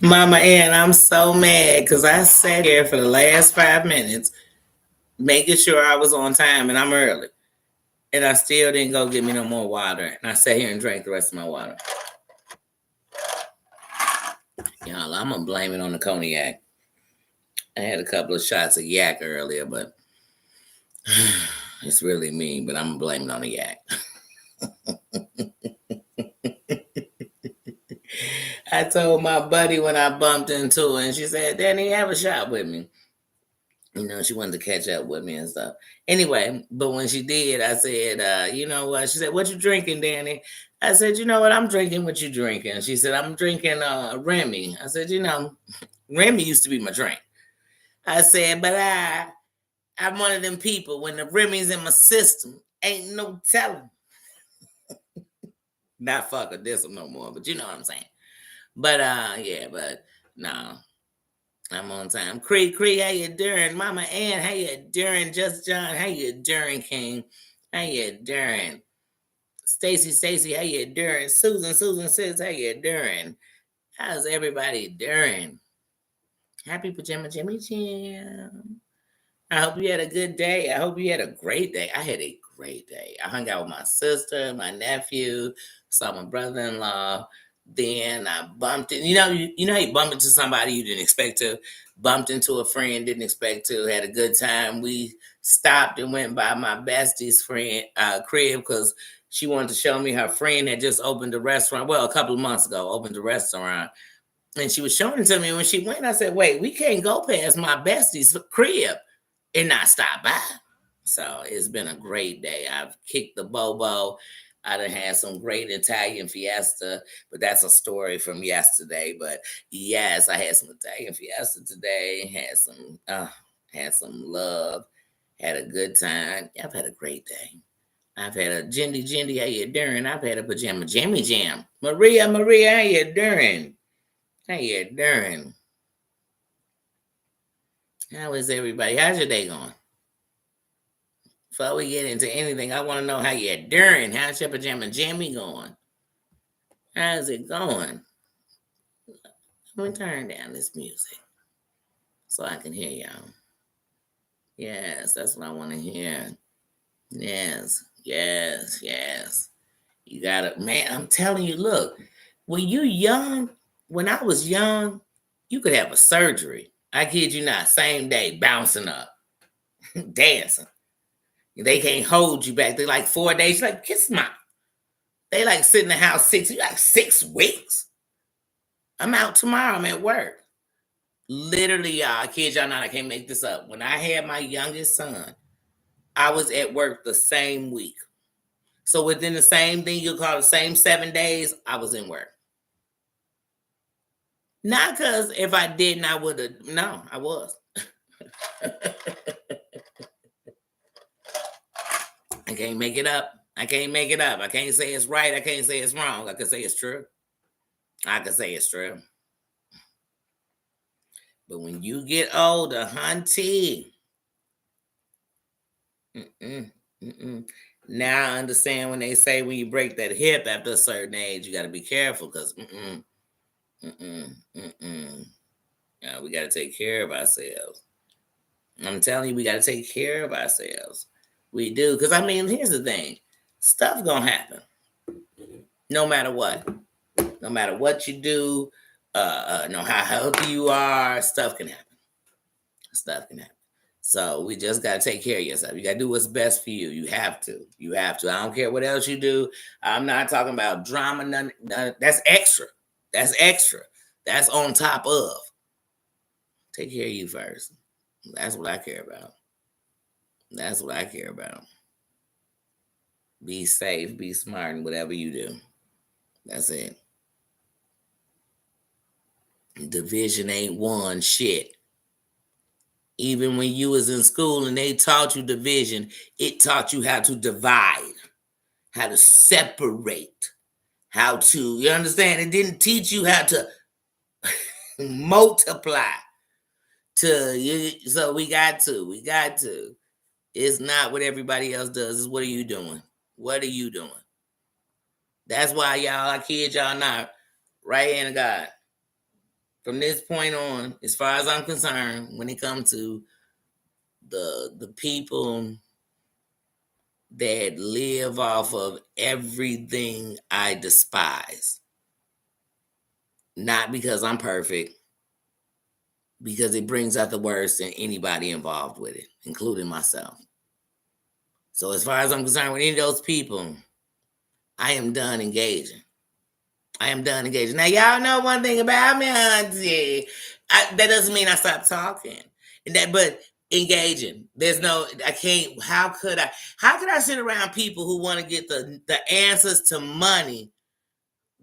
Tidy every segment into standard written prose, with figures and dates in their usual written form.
Mama Ann, I'm so mad because I sat here for the last 5 minutes making sure I was on time and I'm early. And I still didn't go get me no more water. And I sat here and drank the rest of my water. Y'all, I'm going to blame it on the cognac. I had a couple of shots of yak earlier, but it's really me, but I'm blaming it on the yak. I told my buddy when I bumped into her, and she said, Danny, have a shot with me. You know, she wanted to catch up with me and stuff. Anyway, but when she did, I said, you know what? She said, what you drinking, Danny? I said, you know what? I'm drinking what you drinking. She said, I'm drinking Remy. I said, you know, Remy used to be my drink. I said, but I'm one of them people, when the Remy's in my system, ain't no telling. Not fuck or diss them no more, but you know what I'm saying. But yeah, but no. I'm on time. Cree, how you doing? Mama Ann, how you doing? Just John, how you doing, King? How you doing? Stacy, how you doing? Susan says, how you doing? How's everybody doing? Happy Pajama Jimmy Jam. I hope you had a good day. I hope you had a great day. I had a great day. I hung out with my sister, my nephew, saw my brother-in-law. Then I bumped in. You know how you bump into somebody you didn't expect to. Bumped into a friend, didn't expect to. Had a good time. We stopped and went by my bestie's friend crib because she wanted to show me her friend had just opened a restaurant. Well, a couple of months ago, opened a restaurant. And she was showing it to me. When she went, I said, wait, we can't go past my bestie's crib and not stop by. So it's been a great day. I've kicked the bobo. I done had some great Italian fiesta, but that's a story from yesterday. But yes, I had some Italian fiesta today. Had some love. Had a good time. I've had a great day. I've had a Jindy, how you doing? I've had a pajama jammy jam. Maria, how you doing? How you doing? How is everybody? How's your day going? Before we get into anything, I want to know how you're doing. How's your pajama jammy going? How's it going? Let me turn down this music so I can hear y'all. Yes, that's what I want to hear. Yes. You gotta, man, I'm telling you, look, when I was young, you could have a surgery. I kid you not, same day, bouncing up, dancing. They can't hold you back. They like 4 days. You're like, kiss my. They like sit in the house 6 weeks. I'm out tomorrow. I'm at work. Literally, y'all, I kid y'all not, I can't make this up. When I had my youngest son, I was at work the same week. So within the same thing you call the same 7 days, I was in work. Not because if I didn't, I would have. No, I was. I can't make it up. I can't say it's right. I can't say it's wrong. I can say it's true. But when you get older, hunty, now I understand when they say when you break that hip after a certain age, you got to be careful because, yeah, we got to take care of ourselves. I'm telling you, we got to take care of ourselves. We do. Because, I mean, here's the thing. Stuff going to happen. No matter what. No matter what you do, know how healthy you are, stuff can happen. So we just got to take care of yourself. You got to do what's best for you. You have to. I don't care what else you do. I'm not talking about drama. None. That's extra. That's on top of. Take care of you first. That's what I care about. Be safe, be smart, and whatever you do. That's it. Division ain't won shit. Even when you was in school and they taught you division, it taught you how to divide, how to separate, how to, you understand? It didn't teach you how to multiply. So we got to. It's not what everybody else does. It's what are you doing? That's why y'all, I kid y'all not, right hand of God. From this point on, as far as I'm concerned, when it comes to the people that live off of everything I despise, not because I'm perfect, because it brings out the worst in anybody involved with it, including myself. So as far as I'm concerned with any of those people, I am done engaging. I am done engaging. Now, y'all know one thing about me, auntie. That doesn't mean I stop talking. But engaging. There's no, I can't, how could I sit around people who want to get the answers to money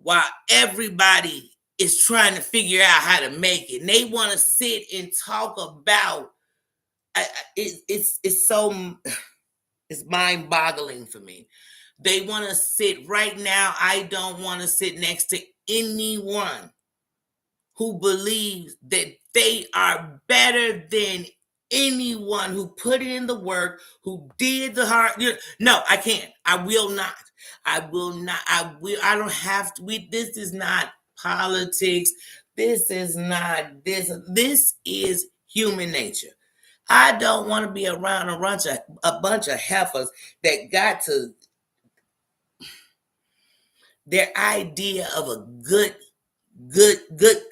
while everybody is trying to figure out how to make it? And they want to sit and talk about, it's so, it's mind boggling for me. They want to sit right now. I don't want to sit next to anyone who believes that they are better than anyone who put in the work, who did the hard. No, I can't. I will not. I will not. I will. I don't have to. This is not politics. This is not this. This is human nature. I don't want to be around a bunch of heifers that got to their idea of a good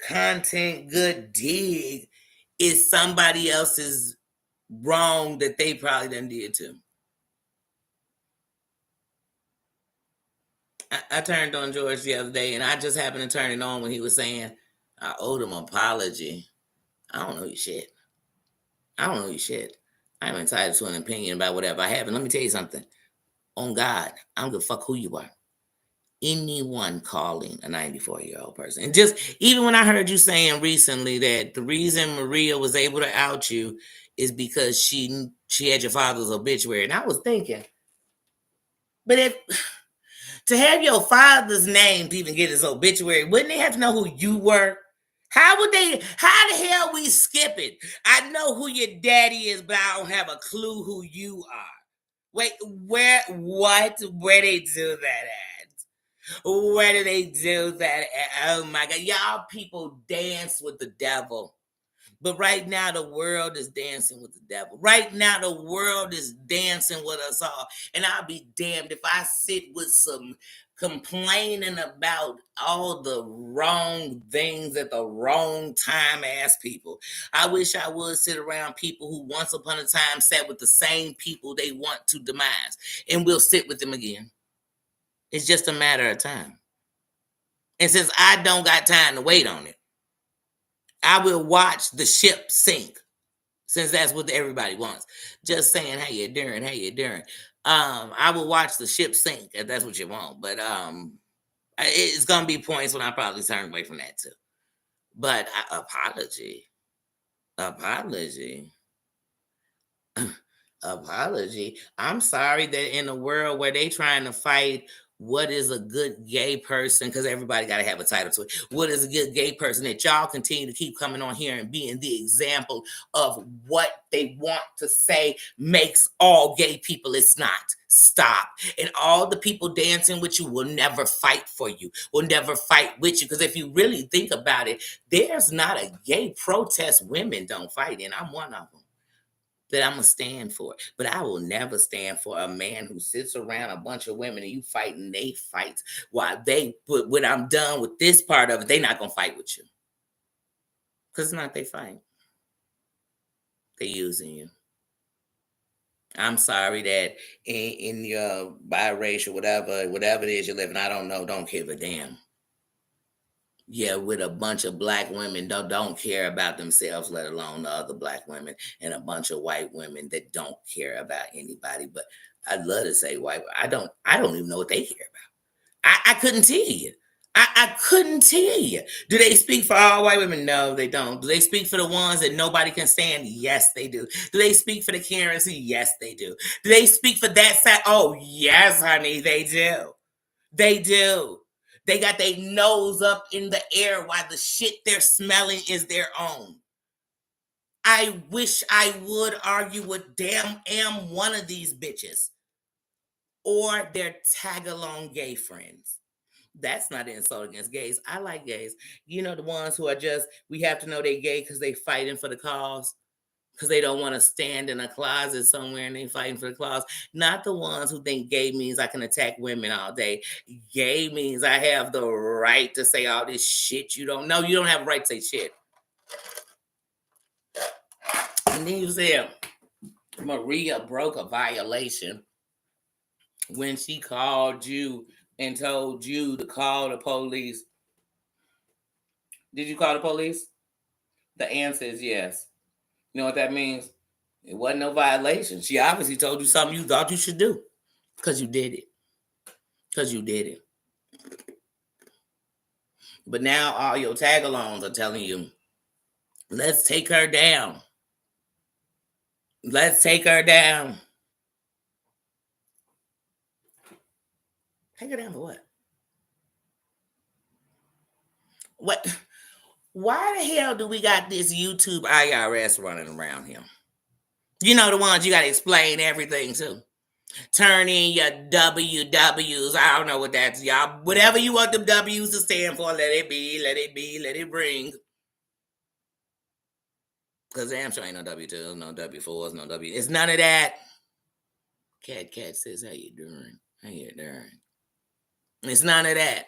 content, good dig is somebody else's wrong that they probably done did too. I turned on George the other day, and I just happened to turn it on when he was saying, I owed him an apology. I don't know your shit. I don't know your shit. I'm entitled to an opinion about whatever I have. And let me tell you something. On God, I don't give a fuck who you are. Anyone calling a 94-year-old person. And just even when I heard you saying recently that the reason Maria was able to out you is because she had your father's obituary. And I was thinking, but if to have your father's name to even get his obituary, wouldn't they have to know who you were? How the hell we skip it? I know who your daddy is, but I don't have a clue who you are. Wait, where they do that at? Where do they do that? Oh my God. Y'all people dance with the devil. But right now, the world is dancing with the devil. Right now, the world is dancing with us all. And I'll be damned if I sit with some complaining about all the wrong things at the wrong time as people. I wish I would sit around people who once upon a time sat with the same people they want to demise. And we'll sit with them again. It's just a matter of time. And since I don't got time to wait on it, I will watch the ship sink, since that's what everybody wants. Just saying, how you doing? How you doing? I will watch the ship sink if that's what you want. But it's gonna be points when I probably turn away from that too. But apology. Apology. I'm sorry that in a world where they trying to fight what is a good gay person, because everybody got to have a title to it. What is a good gay person, that y'all continue to keep coming on here and being the example of what they want to say makes all gay people. It's not. Stop. And all the people dancing with you will never fight for you, will never fight with you. Because if you really think about it, there's not a gay protest women don't fight in. I'm one of them that I'm gonna stand for. But I will never stand for a man who sits around a bunch of women and you fighting they fights while but when I'm done with this part of it, they not gonna fight with you. Because it's not they fight. They using you. I'm sorry that in your biracial, whatever it is you're living, I don't know, don't give a damn. Yeah, with a bunch of black women don't care about themselves, let alone the other black women, and a bunch of white women that don't care about anybody. But I'd love to say white. I don't even know what they care about. I couldn't tell you. I couldn't tell you. Do they speak for all white women? No, they don't. Do they speak for the ones that nobody can stand? Yes, they do. Do they speak for the Karens? Yes, they do. Do they speak for that side? Oh, yes, honey, they do. They do. They got their nose up in the air while the shit they're smelling is their own. I wish I would argue with damn am one of these bitches or their tag along gay friends. That's not an insult against gays. I like gays. You know, the ones who are just, we have to know they gay because they fighting for the cause, because they don't want to stand in a closet somewhere and they fighting for the cause. Not the ones who think gay means I can attack women all day. Gay means I have the right to say all this shit you don't know. You don't have a right to say shit. And then you said Maria broke a violation when she called you and told you to call the police. Did you call the police? The answer is yes. You know what that means? It wasn't no violation. She obviously told you something you thought you should do because you did it. Because you did it. But now all your tag-alongs are telling you, let's take her down. Let's take her down. Take her down for what? What? Why the hell do we got this YouTube IRS running around here? You know, the ones you got to explain everything to. Turn in your WWs. I don't know what that's, y'all. Whatever you want them W's to stand for, let it be, let it be, let it ring. Because damn sure ain't no W2s, no W4s, no W. It's none of that. Cat says, how you doing? How you doing? It's none of that.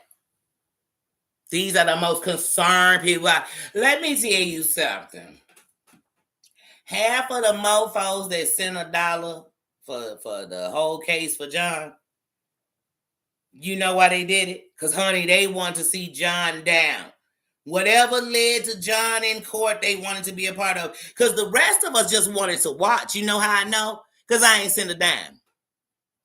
These are the most concerned people. Let me tell you something. Half of the mofos that sent $1 for the whole case for John, you know why they did it? Because, honey, they want to see John down. Whatever led to John in court, they wanted to be a part of. Because the rest of us just wanted to watch. You know how I know? Because I ain't sent a dime.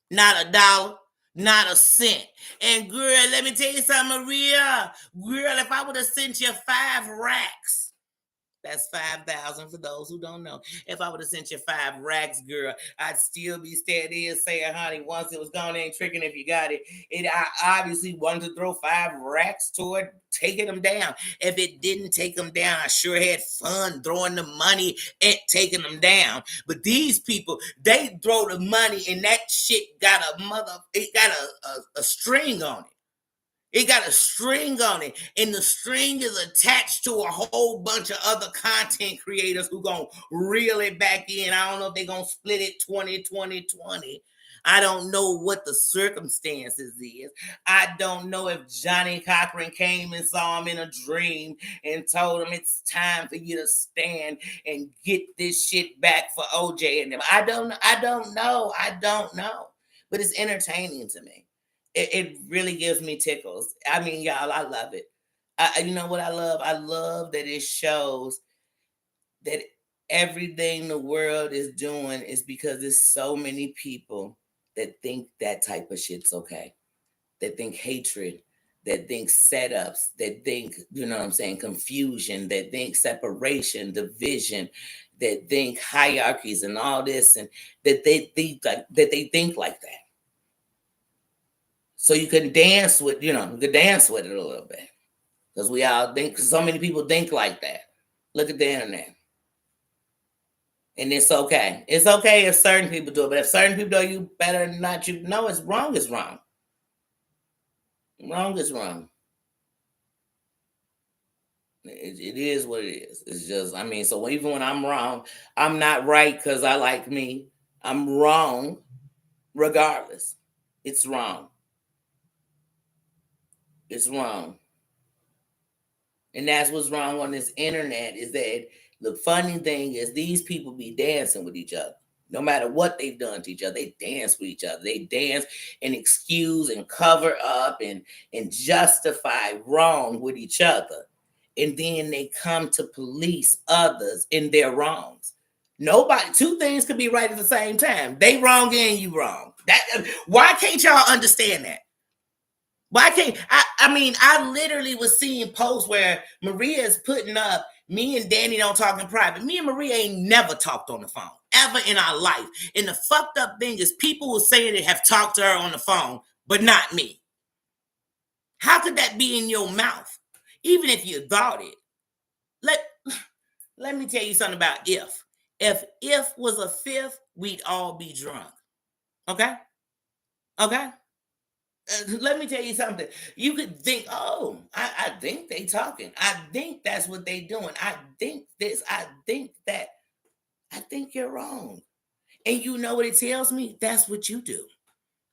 Not $1. Not a cent. And girl, let me tell you something, Maria. Girl, if I would have sent you 5 racks, that's 5,000 for those who don't know. If I would have sent you 5 racks, girl, I'd still be standing here saying, honey, once it was gone, ain't tricking if you got it. I obviously wanted to throw 5 racks toward taking them down. If it didn't take them down, I sure had fun throwing the money at taking them down. But these people, they throw the money and that shit got a string on it. It got a string on it, and the string is attached to a whole bunch of other content creators who gonna reel it back in. I don't know if they're gonna split it 20. I don't know what the circumstances is. I don't know if Johnny Cochran came and saw him in a dream and told him it's time for you to stand and get this shit back for OJ and them. I don't know. But it's entertaining to me. It really gives me tickles. I mean, y'all, I love it. You know what I love? I love that it shows that everything the world is doing is because there's so many people that think that type of shit's okay. That think hatred, that think setups, that think, you know what I'm saying, confusion, that think separation, division, that think hierarchies and all this, and that they think like that. So you can dance with, you could dance with it a little bit. Because we all think, so many people think like that. Look at the internet. And it's okay. It's okay if certain people do it, but if certain people do it, you better not. You know, it's wrong is wrong. Wrong is wrong. It is what it is. It's just, I mean, so even when I'm wrong, I'm not right because I like me. I'm wrong regardless. It's wrong. It's wrong. And that's what's wrong on this internet, is that the funny thing is these people be dancing with each other. No matter what they've done to each other, they dance with each other. They dance and excuse and cover up and justify wrong with each other. And then they come to police others in their wrongs. Nobody, 2 things could be right at the same time. They wrong and you wrong. Why can't y'all understand that? Why can't I mean, I literally was seeing posts where Maria is putting up, me and Danny don't talk in private. Me and Maria ain't never talked on the phone ever in our life. And the fucked up thing is people who say they have talked to her on the phone, but not me. How could that be in your mouth? Even if you thought it. Let me tell you something about if. If was a fifth, we'd all be drunk. Okay? Okay? Let me tell you something. You could think, oh, I think they talking. I think that's what they doing. I think this. I think that. I think you're wrong. And you know what it tells me? That's what you do.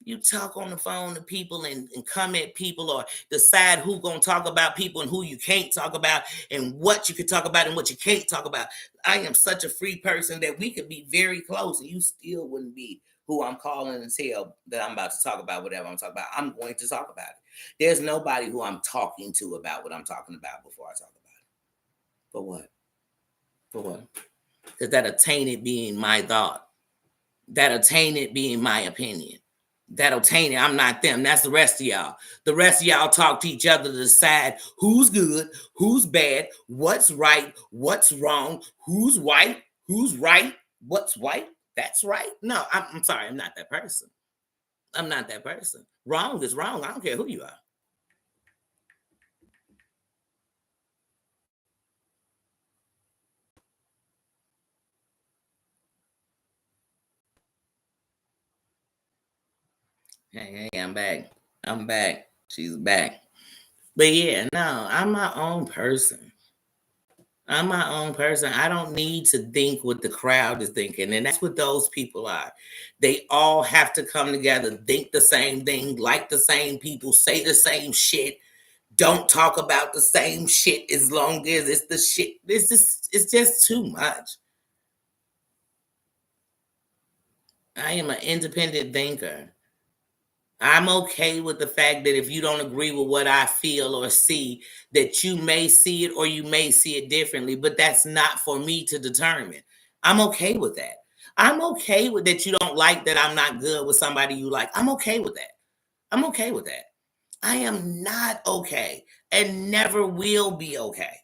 You talk on the phone to people and come at people or decide who gonna talk about people and who you can't talk about and what you can talk about and what you can't talk about. I am such a free person that we could be very close and you still wouldn't be who I'm calling and tell that I'm about to talk about whatever I'm talking about. I'm going to talk about it. There's nobody who I'm talking to about what I'm talking about before I talk about it. For what? For what? Because that'll taint it being my thought. That'll taint it being my opinion. That'll taint it. I'm not them. That's the rest of y'all. The rest of y'all talk to each other to decide who's good, who's bad, what's right, what's wrong, who's white, who's right, what's white. That's right. No, I'm sorry. I'm not that person. I'm not that person. Wrong is wrong. I don't care who you are. Hey, I'm back. I'm back. She's back. But yeah, no, I'm my own person. I'm my own person. I don't need to think what the crowd is thinking. And that's what those people are. They all have to come together, think the same thing, like the same people, say the same shit, don't talk about the same shit as long as it's the shit. It's just too much. I am an independent thinker. I'm okay with the fact that if you don't agree with what I feel or see, that you may see it or you may see it differently, but that's not for me to determine. I'm okay with that. I'm okay with that you don't like that I'm not good with somebody you like. I'm okay with that. I'm okay with that. I am not okay and never will be okay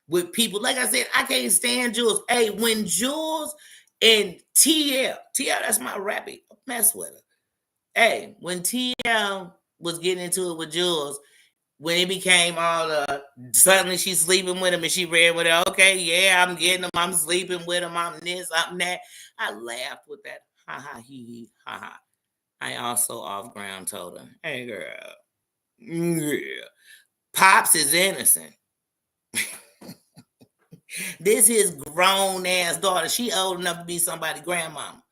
with people. Like I said, I can't stand Jules. Hey, when Jules and TL, that's my rappy, mess with her. Hey, when TL was getting into it with Jules, when it became all suddenly she's sleeping with him and she read with her, okay, yeah, I'm getting him, I'm sleeping with him, I'm this, I'm that. I laughed with that. Ha ha he he ha ha. I also off ground told her, hey girl, yeah. Pops is innocent. This is grown ass daughter. She old enough to be somebody's grandmama.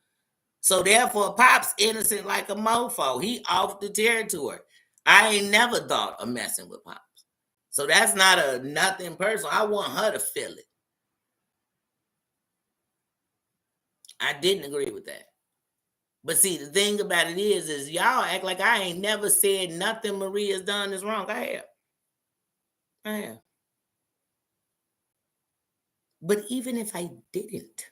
So therefore, Pop's innocent like a mofo. He off the territory. I ain't never thought of messing with Pops. So that's not a nothing personal. I want her to feel it. I didn't agree with that. But see, the thing about it is y'all act like I ain't never said nothing Maria's done is wrong. I have. I have. But even if I didn't,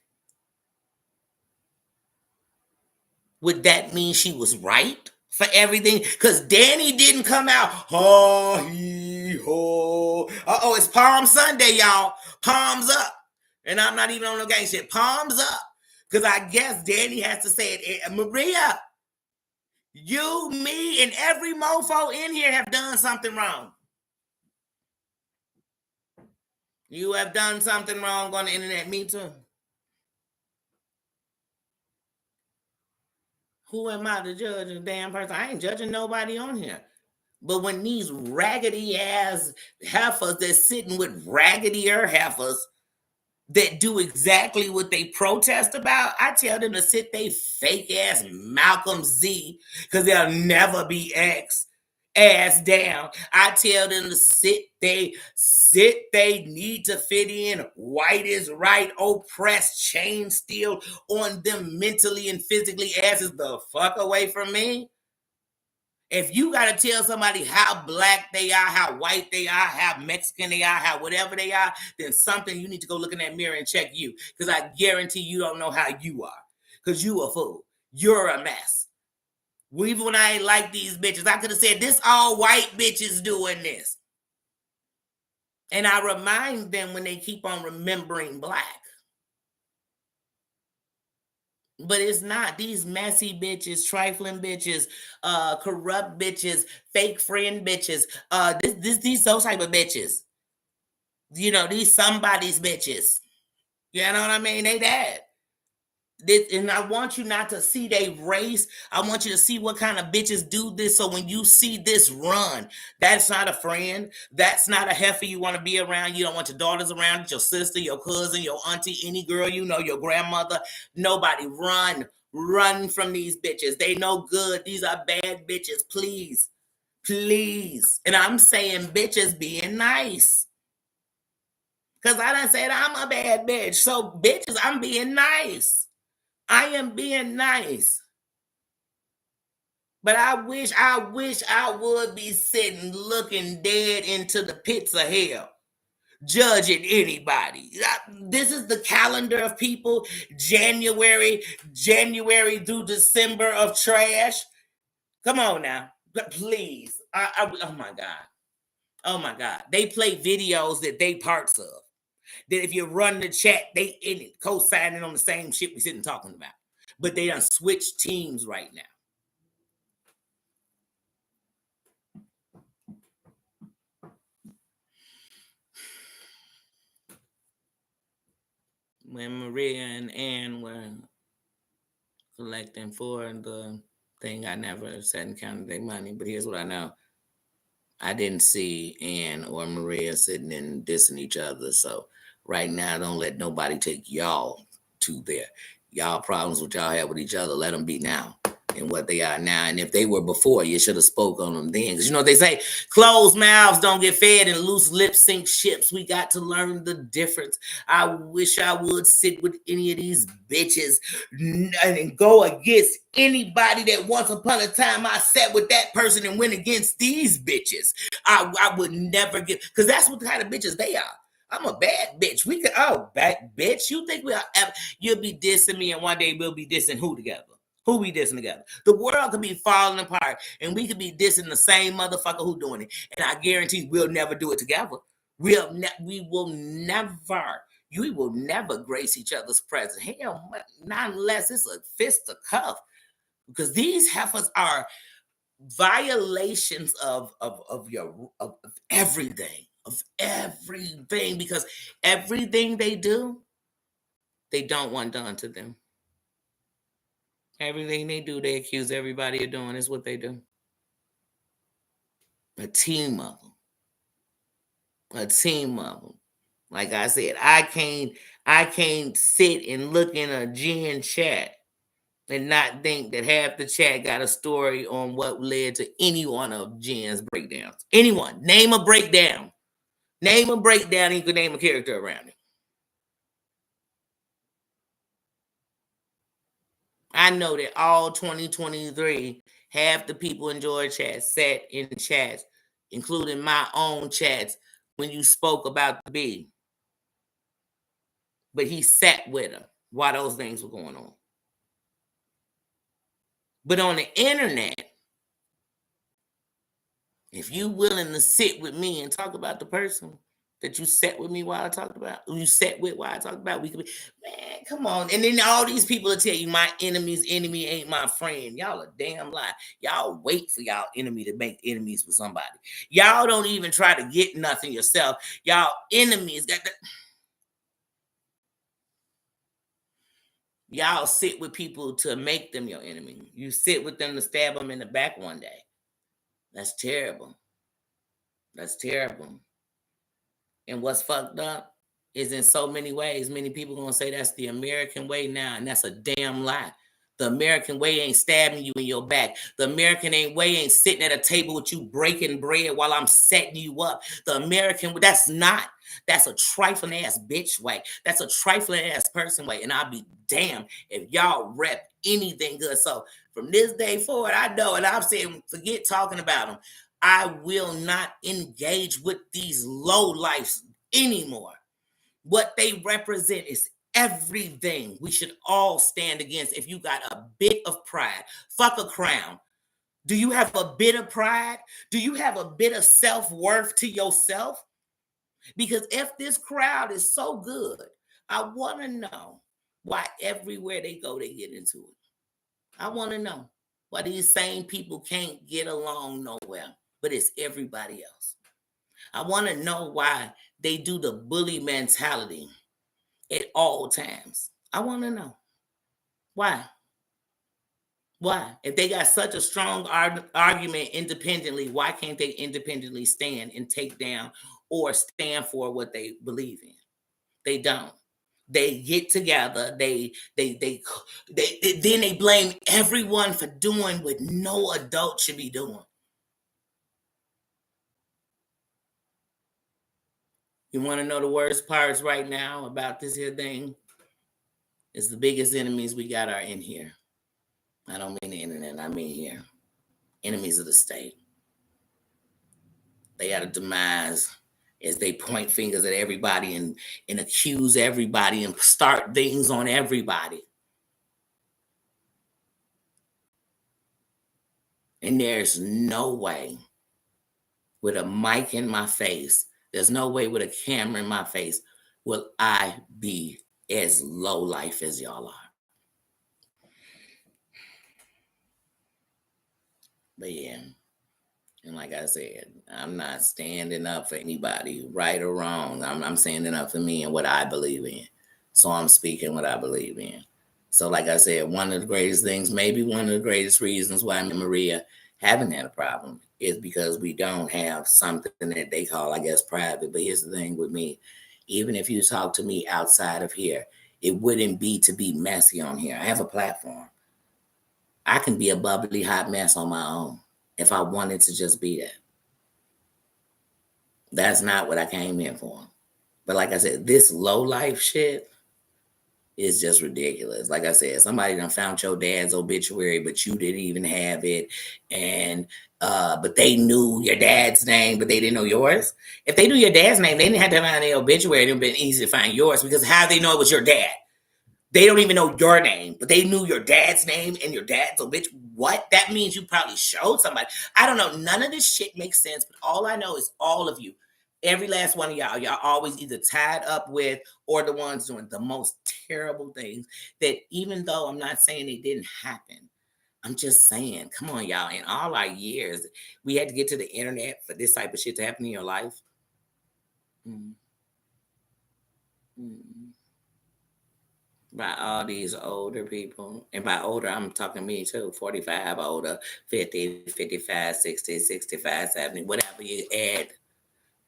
would that mean she was right for everything? Because Danny didn't come out, ha he ho. Uh-oh, it's Palm Sunday, y'all. Palms up. And I'm not even on no gang shit. Palms up. Because I guess Danny has to say it. Maria, you, me, and every mofo in here have done something wrong. You have done something wrong on the internet. Me too. Who am I to judge a damn person? I ain't judging nobody on here. But when these raggedy ass heifers that's sitting with raggedier heifers that do exactly what they protest about, I tell them to sit they fake ass Malcolm Z, because they'll never be X ass down. I tell them to they need to fit in. White is right, oppressed, chain still on them mentally and physically. Asses the fuck away from me. If you got to tell somebody how black they are, how white they are, how Mexican they are, how whatever they are, then something you need to go look in that mirror and check you. Because I guarantee you don't know how you are. Because you a fool. You're a mess. Even when I ain't like these bitches, I could have said, this all white bitches doing this. And I remind them when they keep on remembering black. But it's not these messy bitches, trifling bitches, corrupt bitches, fake friend bitches, these those type of bitches. You know, these somebody's bitches. You know what I mean? They that. And I want you not to see they race. I want you to see what kind of bitches do this. So when you see this, run. That's not a friend. That's not a heifer you want to be around. You don't want your daughters around, your sister, your cousin, your auntie, any girl you know, your grandmother. Nobody. Run. Run from these bitches. They no good. These are bad bitches. Please. Please. And I'm saying bitches being nice. Because I done said I'm a bad bitch. So bitches, I'm being nice. I am being nice. But I wish I would be sitting looking dead into the pits of hell, judging anybody. This is the calendar of people, January through December of trash. Come on now. Please. Oh my God. Oh my God. They play videos that they parts of. That if you run the chat, they in it, co-signing on the same shit we sitting talking about. But they done switched teams right now. When Maria and Ann were collecting for the thing, I never sat and counted their money. But here's what I know. I didn't see Ann or Maria sitting and dissing each other. So right now, don't let nobody take y'all to there. Y'all problems with y'all have with each other, let them be now and what they are now. And if they were before, you should have spoke on them then. Because you know what they say, closed mouths don't get fed and loose lips sink ships. We got to learn the difference. I wish I would sit with any of these bitches and go against anybody that once upon a time I sat with that person and went against these bitches. I would never get, because that's what kind of bitches they are. I'm a bad bitch. We could, bad bitch. You think you'll be dissing me and one day we'll be dissing who together? Who we dissing together? The world could be falling apart and we could be dissing the same motherfucker who doing it. And I guarantee we'll never do it together. We will never grace each other's presence. Hell, not unless it's a fist to cuff. Because these heifers are violations of everything. Of everything. Because everything they do, they don't want done to them. Everything they do, they accuse everybody of doing is what they do. A team of them. A team of them. Like I said, I can't sit and look in a gen chat and not think that half the chat got a story on what led to any one of Jen's breakdowns. Anyone. Name a breakdown. Name a breakdown and you can name a character around it. I know that all 2023, half the people in George chat sat in chats, including my own chats, when you spoke about the B. But he sat with her while those things were going on. But on the internet, if you willing to sit with me and talk about the person that you sat with me while I talked about, you sat with while I talked about, we could be, man, come on. And then all these people will tell you my enemy's enemy ain't my friend. Y'all a damn lie. Y'all wait for y'all enemy to make enemies with somebody. Y'all don't even try to get nothing yourself. Y'all enemies got the. Y'all sit with people to make them your enemy. You sit with them to stab them in the back one day. That's terrible. That's terrible. And what's fucked up is in so many ways, many people gonna say that's the American way now, and that's a damn lie. The American way ain't stabbing you in your back. The American way ain't sitting at a table with you breaking bread while I'm setting you up. The American, that's a trifling ass bitch way. That's a trifling ass person way. And I'll be damned if y'all rep anything good. So from this day forward, I know, and I'm saying, forget talking about them. I will not engage with these low lives anymore. What they represent is everything we should all stand against. If you got a bit of pride, fuck a crown. Do you have a bit of pride? Do you have a bit of self-worth to yourself? Because if this crowd is so good, I want to know why everywhere they go, they get into it. I want to know why these same people can't get along nowhere, but it's everybody else. I want to know why they do the bully mentality at all times. I want to know. Why? Why? If they got such a strong argument independently, why can't they independently stand and take down or stand for what they believe in? They don't. They get together. Then they blame everyone for doing what no adult should be doing. You want to know the worst parts right now about this here thing? It's the biggest enemies we got are in here. I don't mean the internet. I mean here. Enemies of the state. They got a demise as they point fingers at everybody and accuse everybody and start things on everybody. And there's no way with a mic in my face, there's no way with a camera in my face will I be as low life as y'all are. But yeah, and like I said, I'm not standing up for anybody, right or wrong. I'm standing up for me and what I believe in. So I'm speaking what I believe in. So, like I said, one of the greatest things, maybe one of the greatest reasons why me and Maria haven't had a problem is because we don't have something that they call, I guess, private. But here's the thing with me. Even if you talk to me outside of here, it wouldn't be to be messy on here. I have a platform. I can be a bubbly hot mess on my own if I wanted to just be that. That's not what I came here for. But like I said, this low life shit is just ridiculous. Like I said, somebody done found your dad's obituary, but you didn't even have it. And but they knew your dad's name, but they didn't know yours. If they knew your dad's name, they didn't have to find their obituary. It would have been easy to find yours because how they know it was your dad? They don't even know your name, but they knew your dad's name and your dad's obituary. What? That means you probably showed somebody. I don't know. None of this shit makes sense, but all I know is all of you, every last one of y'all always either tied up with or the ones doing the most terrible things that even though I'm not saying it didn't happen, I'm just saying, come on, y'all. In all our years, we had to get to the internet for this type of shit to happen in your life. Mm. Mm. By all these older people, and by older, I'm talking me too, 45, older, 50, 55, 60, 65, 70, whatever you add.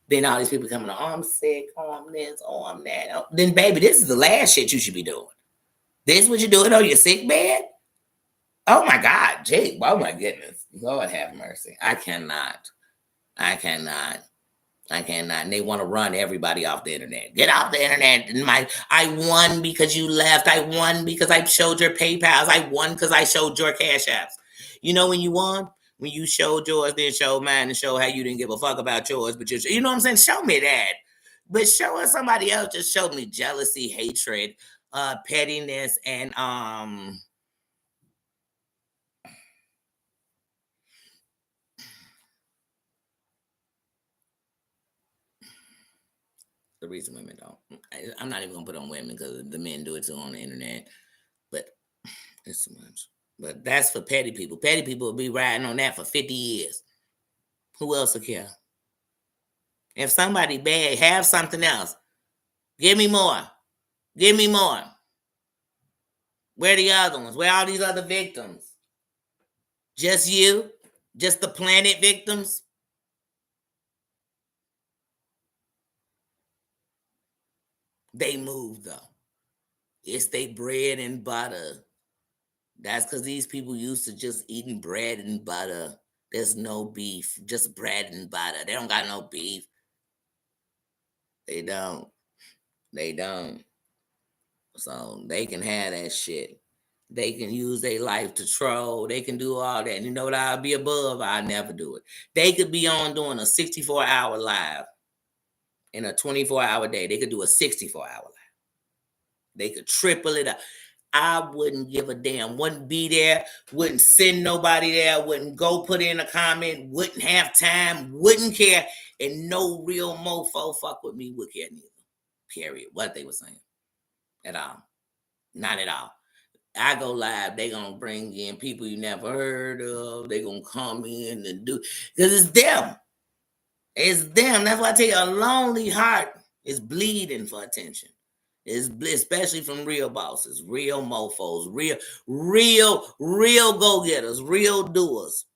Then all these people coming on, oh, I'm sick, oh, I'm this, oh, I'm that. Oh. Then, baby, this is the last shit you should be doing. This what you're doing on your sick bed? Oh, my God, Jake, oh, my goodness. Lord have mercy. I cannot. And they want to run everybody off the internet. Get off the internet. And I won because you left. I won because I showed your PayPals. I won because I showed your Cash Apps. You know when you won? When you showed yours, then show mine and show how you didn't give a fuck about yours. But you know what I'm saying? Show me that. But show us somebody else. Just show me jealousy, hatred, pettiness, and the reason women don't. I'm not even gonna put on women because the men do it too on the internet. But it's too much. But that's for petty people. Petty people will be riding on that for 50 years. Who else will care? If somebody bad, have something else. Give me more. Give me more. Where are the other ones? Where are all these other victims? Just you? Just the planet victims? They move though. It's they bread and butter. That's because these people used to just eating bread and butter. There's no beef, just bread and butter. They don't got no beef. They don't. They don't. So they can have that shit. They can use their life to troll. They can do all that. And you know what I'll be above? I'll never do it. They could be on doing a 64-hour live in a 24-hour day. They could do a 64-hour live. They could triple it up. I wouldn't give a damn. Wouldn't be there. Wouldn't send nobody there. Wouldn't go put in a comment. Wouldn't have time. Wouldn't care. And no real mofo fuck with me would care neither. Period. What they were saying. At all. Not at all. I go live, they gonna bring in people you never heard of. They gonna come in and do because it's them. It's them. That's why I tell you, a lonely heart is bleeding for attention. Especially from real bosses, real mofos, real go-getters, real doers.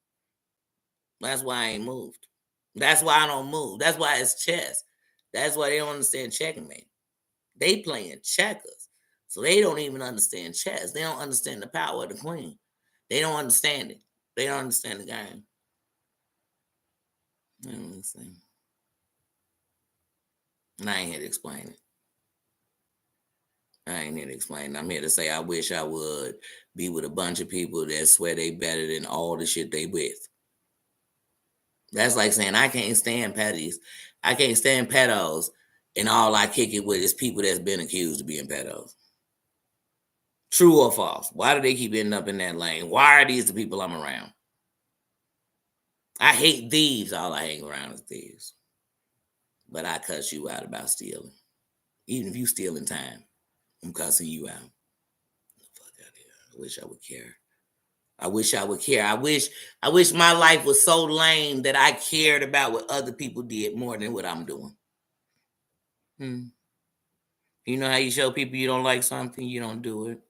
That's why I ain't moved. That's why I don't move. That's why it's chess. That's why they don't understand checkmate. They playing checkers. So they don't even understand chess. They don't understand the power of the queen. They don't understand it. They don't understand the game. I don't understand. And I ain't here to explain it. I ain't here to explain it. I'm here to say I wish I would be with a bunch of people that swear they better than all the shit they with. That's like saying I can't stand petties. I can't stand pedos, and all I kick it with is people that's been accused of being pedos. True or false? Why do they keep ending up in that lane? Why are these the people I'm around? I hate thieves. All I hang around is thieves. But I cuss you out about stealing. Even if you stealing time, I'm cussing you out. Fuck out of here. I wish I would care. I wish I would care. I wish my life was so lame that I cared about what other people did more than what I'm doing. You know how you show people you don't like something, you don't do it.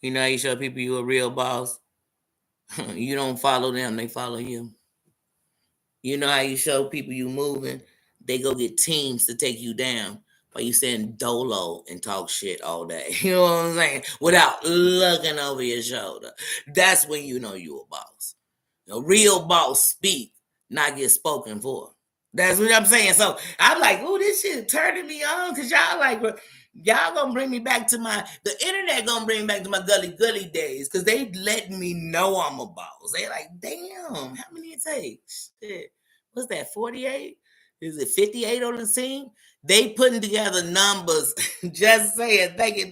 You know how you show people you a real boss? You don't follow them, they follow you. You know how you show people you moving? They go get teams to take you down while you sitting dolo and talk shit all day. You know what I'm saying? Without looking over your shoulder. That's when you know you a boss. A real boss speak, not get spoken for. That's what I'm saying. So I'm like, oh, this shit turning me on because y'all gonna bring me back to the internet gonna bring me back to my gully days because they letting me know I'm a boss. They like, damn, how many it takes? Shit. What's that, 48? Is it 58 on the team? They putting together numbers, just saying, thank you.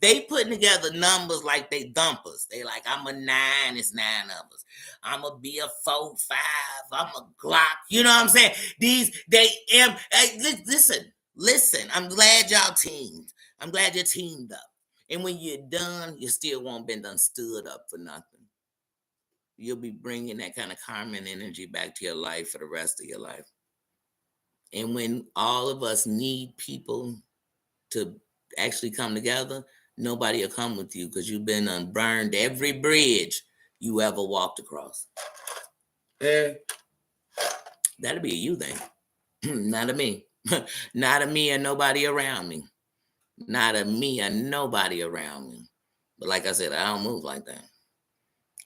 They putting together numbers like they dumpers. They like, I'm a 9, it's 9 numbers. I'm gonna be a 4-5. I'm a Glock. You know what I'm saying? Listen. I'm glad y'all teamed. I'm glad you teamed up. And when you're done, you still won't been done stood up for nothing. You'll be bringing that kind of Carmen energy back to your life for the rest of your life. And when all of us need people to actually come together, nobody will come with you because you've been burned every bridge you ever walked across. That'll be a you thing. Not a me. Not a me and nobody around me. Not a me and nobody around me. But like I said, I don't move like that.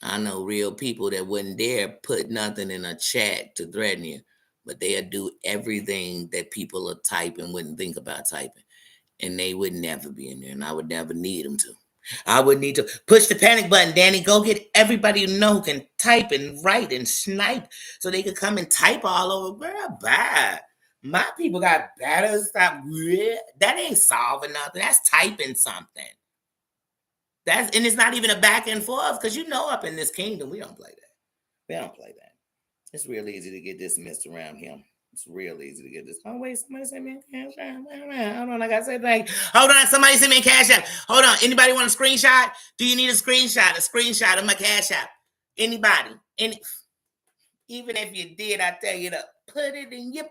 I know real people that wouldn't dare put nothing in a chat to threaten you, but they'll do everything that people are typing wouldn't think about typing. And they would never be in there, and I would never need them to. I would need to push the panic button, Danny. Go get everybody you know who can type and write and snipe so they could come and type all over. Girl, bye. My people got better stuff. That ain't solving nothing. That's typing something. And it's not even a back and forth because up in this kingdom, we don't play that. We don't play that. It's real easy to get dismissed around here. It's real easy to get this. Oh, wait, somebody sent me a cash app. Hold on, like I said, hold on, somebody sent me a cash app. Hold on, anybody want a screenshot? Do you need a screenshot? A screenshot of my cash app? Anybody? Even if you did, I tell you to put it in your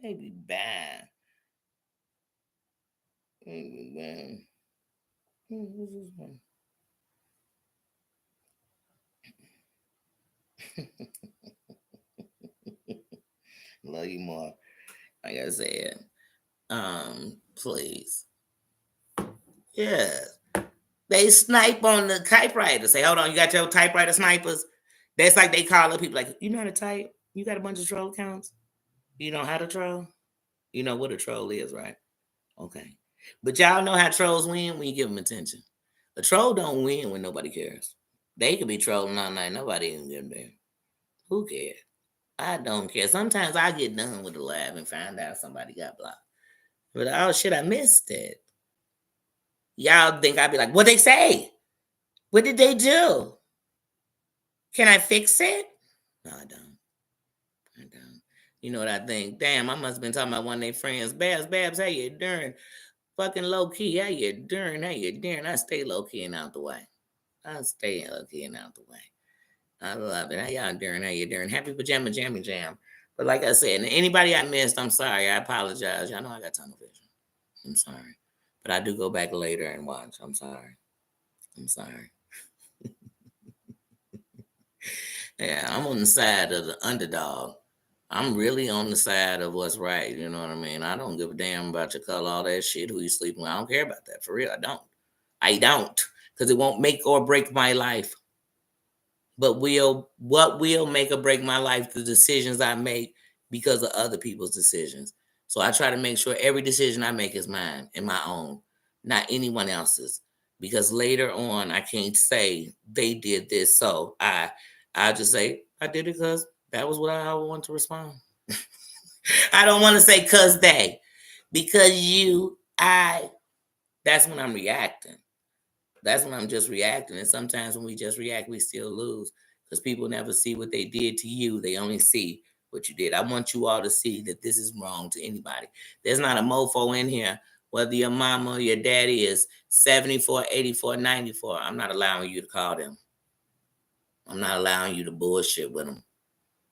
baby bad. Who's this one? Love you more. Like I said, please. Yeah. They snipe on the typewriter. Say, hold on, you got your typewriter snipers? That's like they call up people like, you know how to type? You got a bunch of troll accounts? You know how to troll? You know what a troll is, right? Okay. But y'all know how trolls win when you give them attention. A troll don't win when nobody cares. They could be trolling all night. Nobody even get there. Who cares? I don't care. Sometimes I get done with the laugh and find out somebody got blocked. But oh shit, I missed it. Y'all think I'd be like, what they say? What did they do? Can I fix it? No, I don't. You know what I think? Damn, I must have been talking about one of their friends. Babs, how you doing? Fucking low key, how you doing? I stay low key and out the way. I stay low key and out the way. I love it. How y'all doing? Happy Pajama Jammy Jam. But like I said, and anybody I missed, I'm sorry. I apologize. Y'all know I got tunnel vision. I'm sorry. But I do go back later and watch. I'm sorry. I'm sorry. Yeah, I'm on the side of the underdog. I'm really on the side of what's right. You know what I mean? I don't give a damn about your color, all that shit, who you sleeping with. I don't care about that. For real, I don't. I don't. Because it won't make or break my life. But what will make or break my life? The decisions I make because of other people's decisions. So I try to make sure every decision I make is mine and my own, not anyone else's. Because later on, I can't say they did this, so I just say I did it because that was what I want to respond. I don't want to say cause they, because you, I. That's when I'm reacting. That's when I'm just reacting. And sometimes when we just react, we still lose because people never see what they did to you. They only see what you did. I want you all to see that this is wrong to anybody. There's not a mofo in here, whether your mama or your daddy is 74, 84, 94. I'm not allowing you to call them. I'm not allowing you to bullshit with them.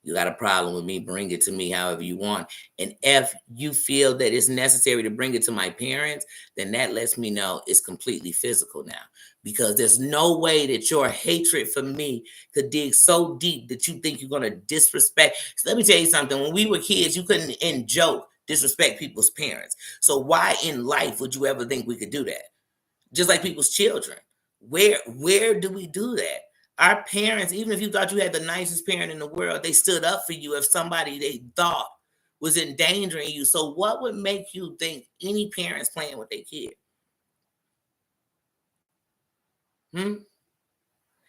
You got a problem with me, bring it to me however you want. And if you feel that it's necessary to bring it to my parents, then that lets me know it's completely physical now. Because there's no way that your hatred for me could dig so deep that you think you're going to disrespect. So let me tell you something. When we were kids, you couldn't, in joke, disrespect people's parents. So why in life would you ever think we could do that? Just like people's children. Where do we do that? Our parents, even if you thought you had the nicest parent in the world, they stood up for you if somebody they thought was endangering you. So what would make you think any parents playing with their kid?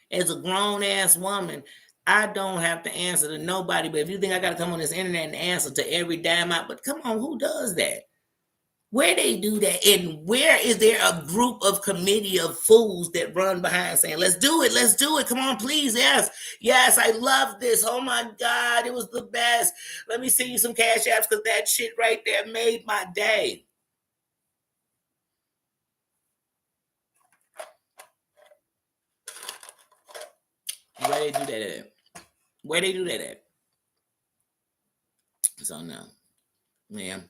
As a grown ass woman, I don't have to answer to nobody. But if you think I got to come on this internet and answer to every dime out, but come on, who does that? Where they do that, and where is there a group of committee of fools that run behind saying, let's do it, come on, please, yes, I love this, oh my God, it was the best, let me send you some cash apps because that shit right there made my day. Where they do that at? Where they do that at? So no, man.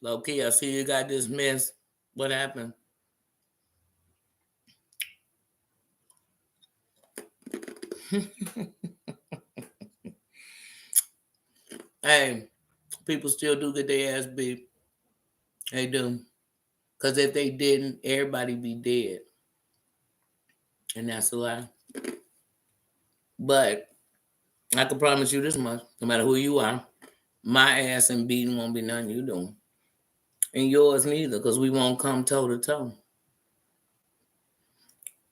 Low key, I see you got dismissed. What happened? Hey, people still do get their ass beat. They do. Because if they didn't, everybody be dead. And that's a lie. But I can promise you this much, no matter who you are, my ass and beating won't be nothing you doing. And yours neither, because we won't come toe to toe.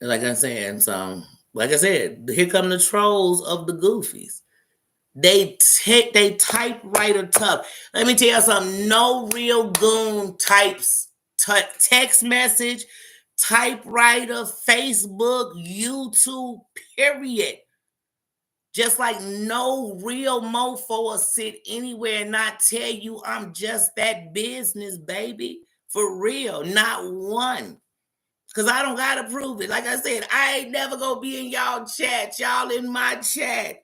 Like I said, so like I said, here come the trolls of the goofies. They typewriter tough. Let me tell you something. No real goon types text message, typewriter, Facebook, YouTube, period. Just like no real mofo will sit anywhere and not tell you I'm just that business, baby. For real. Not one. Because I don't got to prove it. Like I said, I ain't never going to be in y'all chat. Y'all in my chat.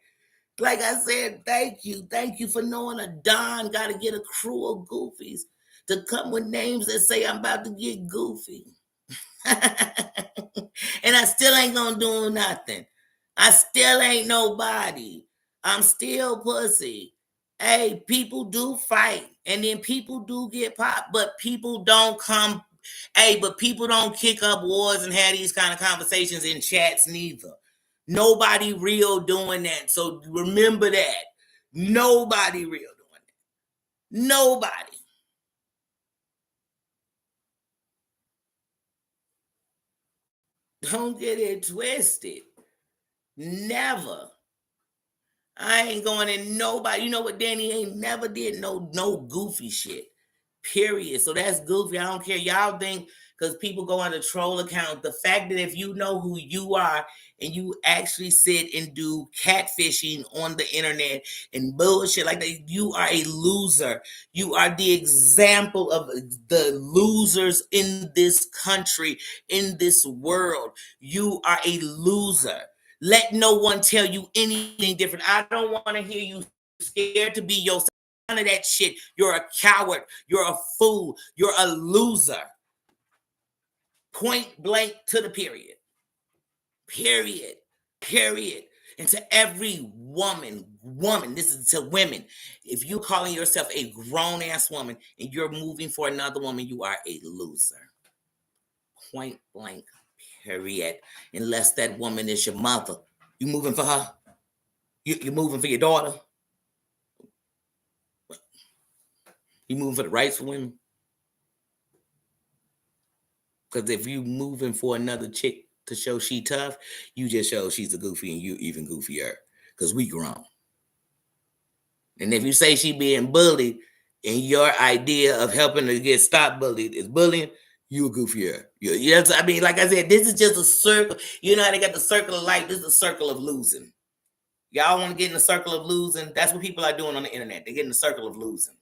Like I said, thank you. Thank you for knowing a Don got to get a crew of goofies to come with names that say I'm about to get goofy. And I still ain't going to do nothing. I still ain't nobody. I'm still pussy. Hey, people do fight. And then people do get popped. But people don't come. Hey, but people don't kick up wars and have these kind of conversations in chats neither. Nobody real doing that. So remember that. Nobody real doing that. Nobody. Don't get it twisted. Never. I ain't going in nobody. You know what, Danny ain't never did no goofy shit. Period. So that's goofy. I don't care. Y'all think because people go on a troll account, the fact that if you know who you are and you actually sit and do catfishing on the internet and bullshit like that, you are a loser. You are the example of the losers in this country, in this world. You are a loser. Let no one tell you anything different. I don't want to hear you scared to be yourself. None of that shit. You're a coward. You're a fool. You're a loser. Point blank to the period. Period. Period. And to every woman, this is to women. If you're calling yourself a grown ass woman and you're moving for another woman, you are a loser. Point blank. Period. Unless that woman is your mother. You moving for her? You moving for your daughter? You moving for the rights for women? Because if you moving for another chick to show she tough, you just show she's a goofy and you even goofier. Because we grown. And if you say she being bullied and your idea of helping her get stopped bullied is bullying, you a goofier. Yes, I mean, like I said, this is just a circle. You know how they got the circle of life? This is a circle of losing. Y'all want to get in the circle of losing? That's what people are doing on the internet. They get in the circle of losing.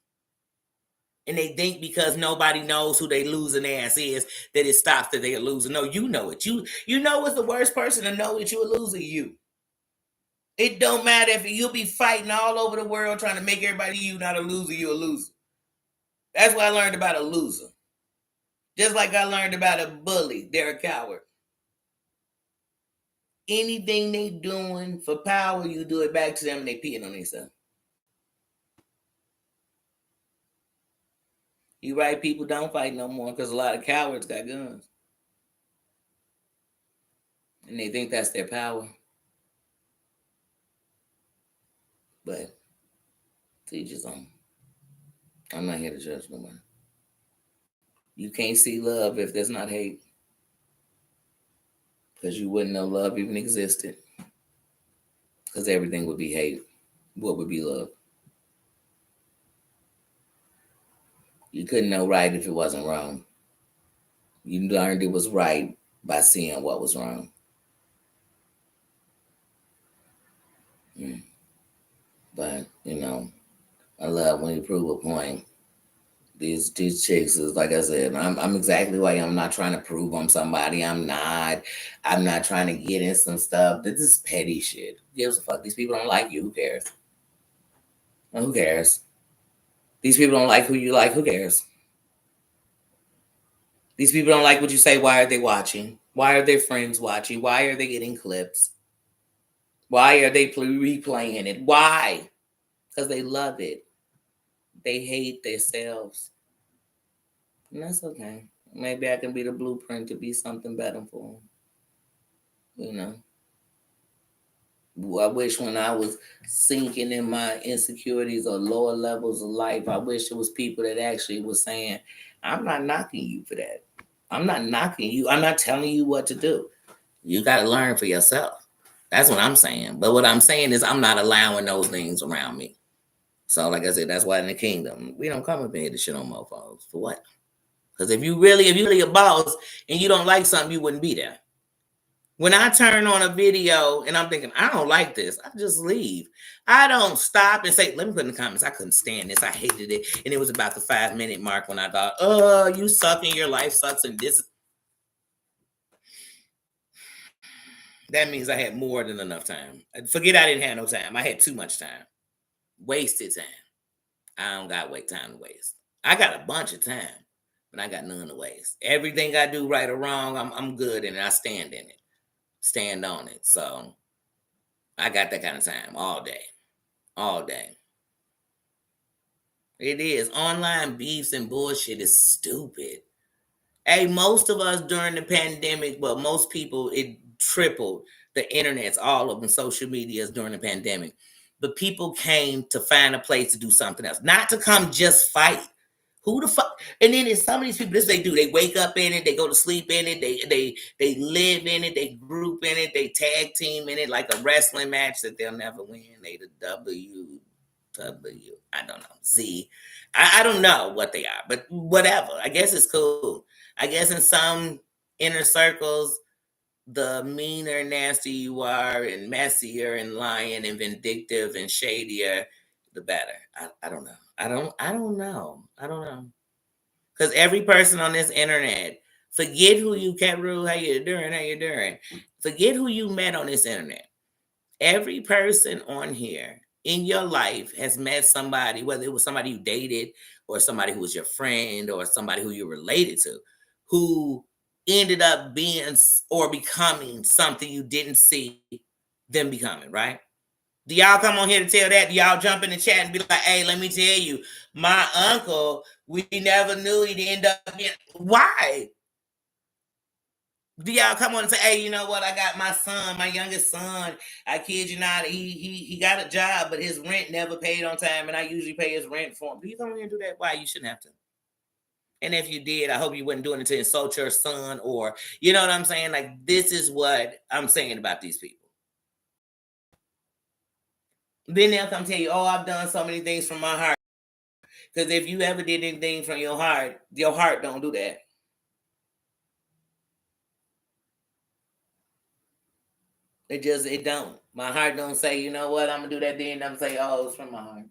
And they think because nobody knows who they losing ass is that it stops that they are losing. No, you know it. You know what's the worst person to know that you're a loser? You. It don't matter if you'll be fighting all over the world trying to make everybody you not a loser, you a loser. That's what I learned about a loser. Just like I learned about a bully, they're a coward. Anything they doing for power, you do it back to them and they peeing on themselves. You right, people don't fight no more because a lot of cowards got guns. And they think that's their power. But teach his own. I'm not here to judge no one. You can't see love if there's not hate. Because you wouldn't know love even existed. Because everything would be hate. What would be love? You couldn't know right if it wasn't wrong. You learned it was right by seeing what was wrong. But, you know, I love when you prove a point. These chicks is, like I said, I'm exactly who I am. I'm not trying to prove I'm somebody. I'm not trying to get in some stuff. This is petty shit. Who gives a fuck? These people don't like you. Who cares? Well, who cares? These people don't like who you like. Who cares? These people don't like what you say. Why are they watching? Why are their friends watching? Why are they getting clips? Why are they replaying it? Why? Because they love it. They hate themselves. And that's okay. Maybe I can be the blueprint to be something better for them. You know? I wish when I was sinking in my insecurities or lower levels of life, I wish there was people that actually was saying, I'm not knocking you for that. I'm not knocking you. I'm not telling you what to do. You got to learn for yourself. That's what I'm saying. But what I'm saying is I'm not allowing those things around me. So like I said, that's why in the kingdom, we don't come up here to shit on mofos. For what? Because if you really a boss and you don't like something, you wouldn't be there. When I turn on a video and I'm thinking, I don't like this, I just leave. I don't stop and say, let me put in the comments, I couldn't stand this. I hated it. And it was about the 5-minute mark when I thought, oh, you suck and your life sucks and this. That means I had more than enough time. Forget I didn't have no time. I had too much time. Wasted time. I don't got time to waste. I got a bunch of time, but I got none to waste. Everything I do, right or wrong, I'm good in it. I stand in it. Stand on it. So I got that kind of time all day. All day. It is. Online beefs and bullshit is stupid. Hey, most of us during the pandemic, well, most people, it tripled. The internet's all of them, social medias during the pandemic. But people came to find a place to do something else, not to come just fight. Who the fuck? And then some of these people, this they do. They wake up in it. They go to sleep in it. They live in it. They group in it. They tag team in it like a wrestling match that they'll never win. They the I don't know, Z. I don't know what they are, but whatever. I guess it's cool. I guess in some inner circles, the meaner, nasty you are, and messier, and lying, and vindictive, and shadier, the better. I don't know. I don't know. Because every person on this internet, forget who you can rule, how you doing. Forget who you met on this internet. Every person on here in your life has met somebody, whether it was somebody you dated or somebody who was your friend or somebody who you're related to, who ended up being or becoming something you didn't see them becoming, right? Do y'all come on here to tell that? Do y'all jump in the chat and be like, hey, let me tell you, my uncle, we never knew he'd end up being. Why? Do y'all come on and say, hey, you know what? I got my son, my youngest son. I kid you not, he got a job, but his rent never paid on time, and I usually pay his rent for him. Do you come here and do that? Why? You shouldn't have to. And if you did, I hope you wasn't doing it to insult your son, or you know what I'm saying? Like, this is what I'm saying about these people. Then they'll come tell you, oh, I've done so many things from my heart. Because if you ever did anything from your heart don't do that. It don't. My heart don't say, you know what, I'm gonna do that. Then I'm say, oh, it's from my heart.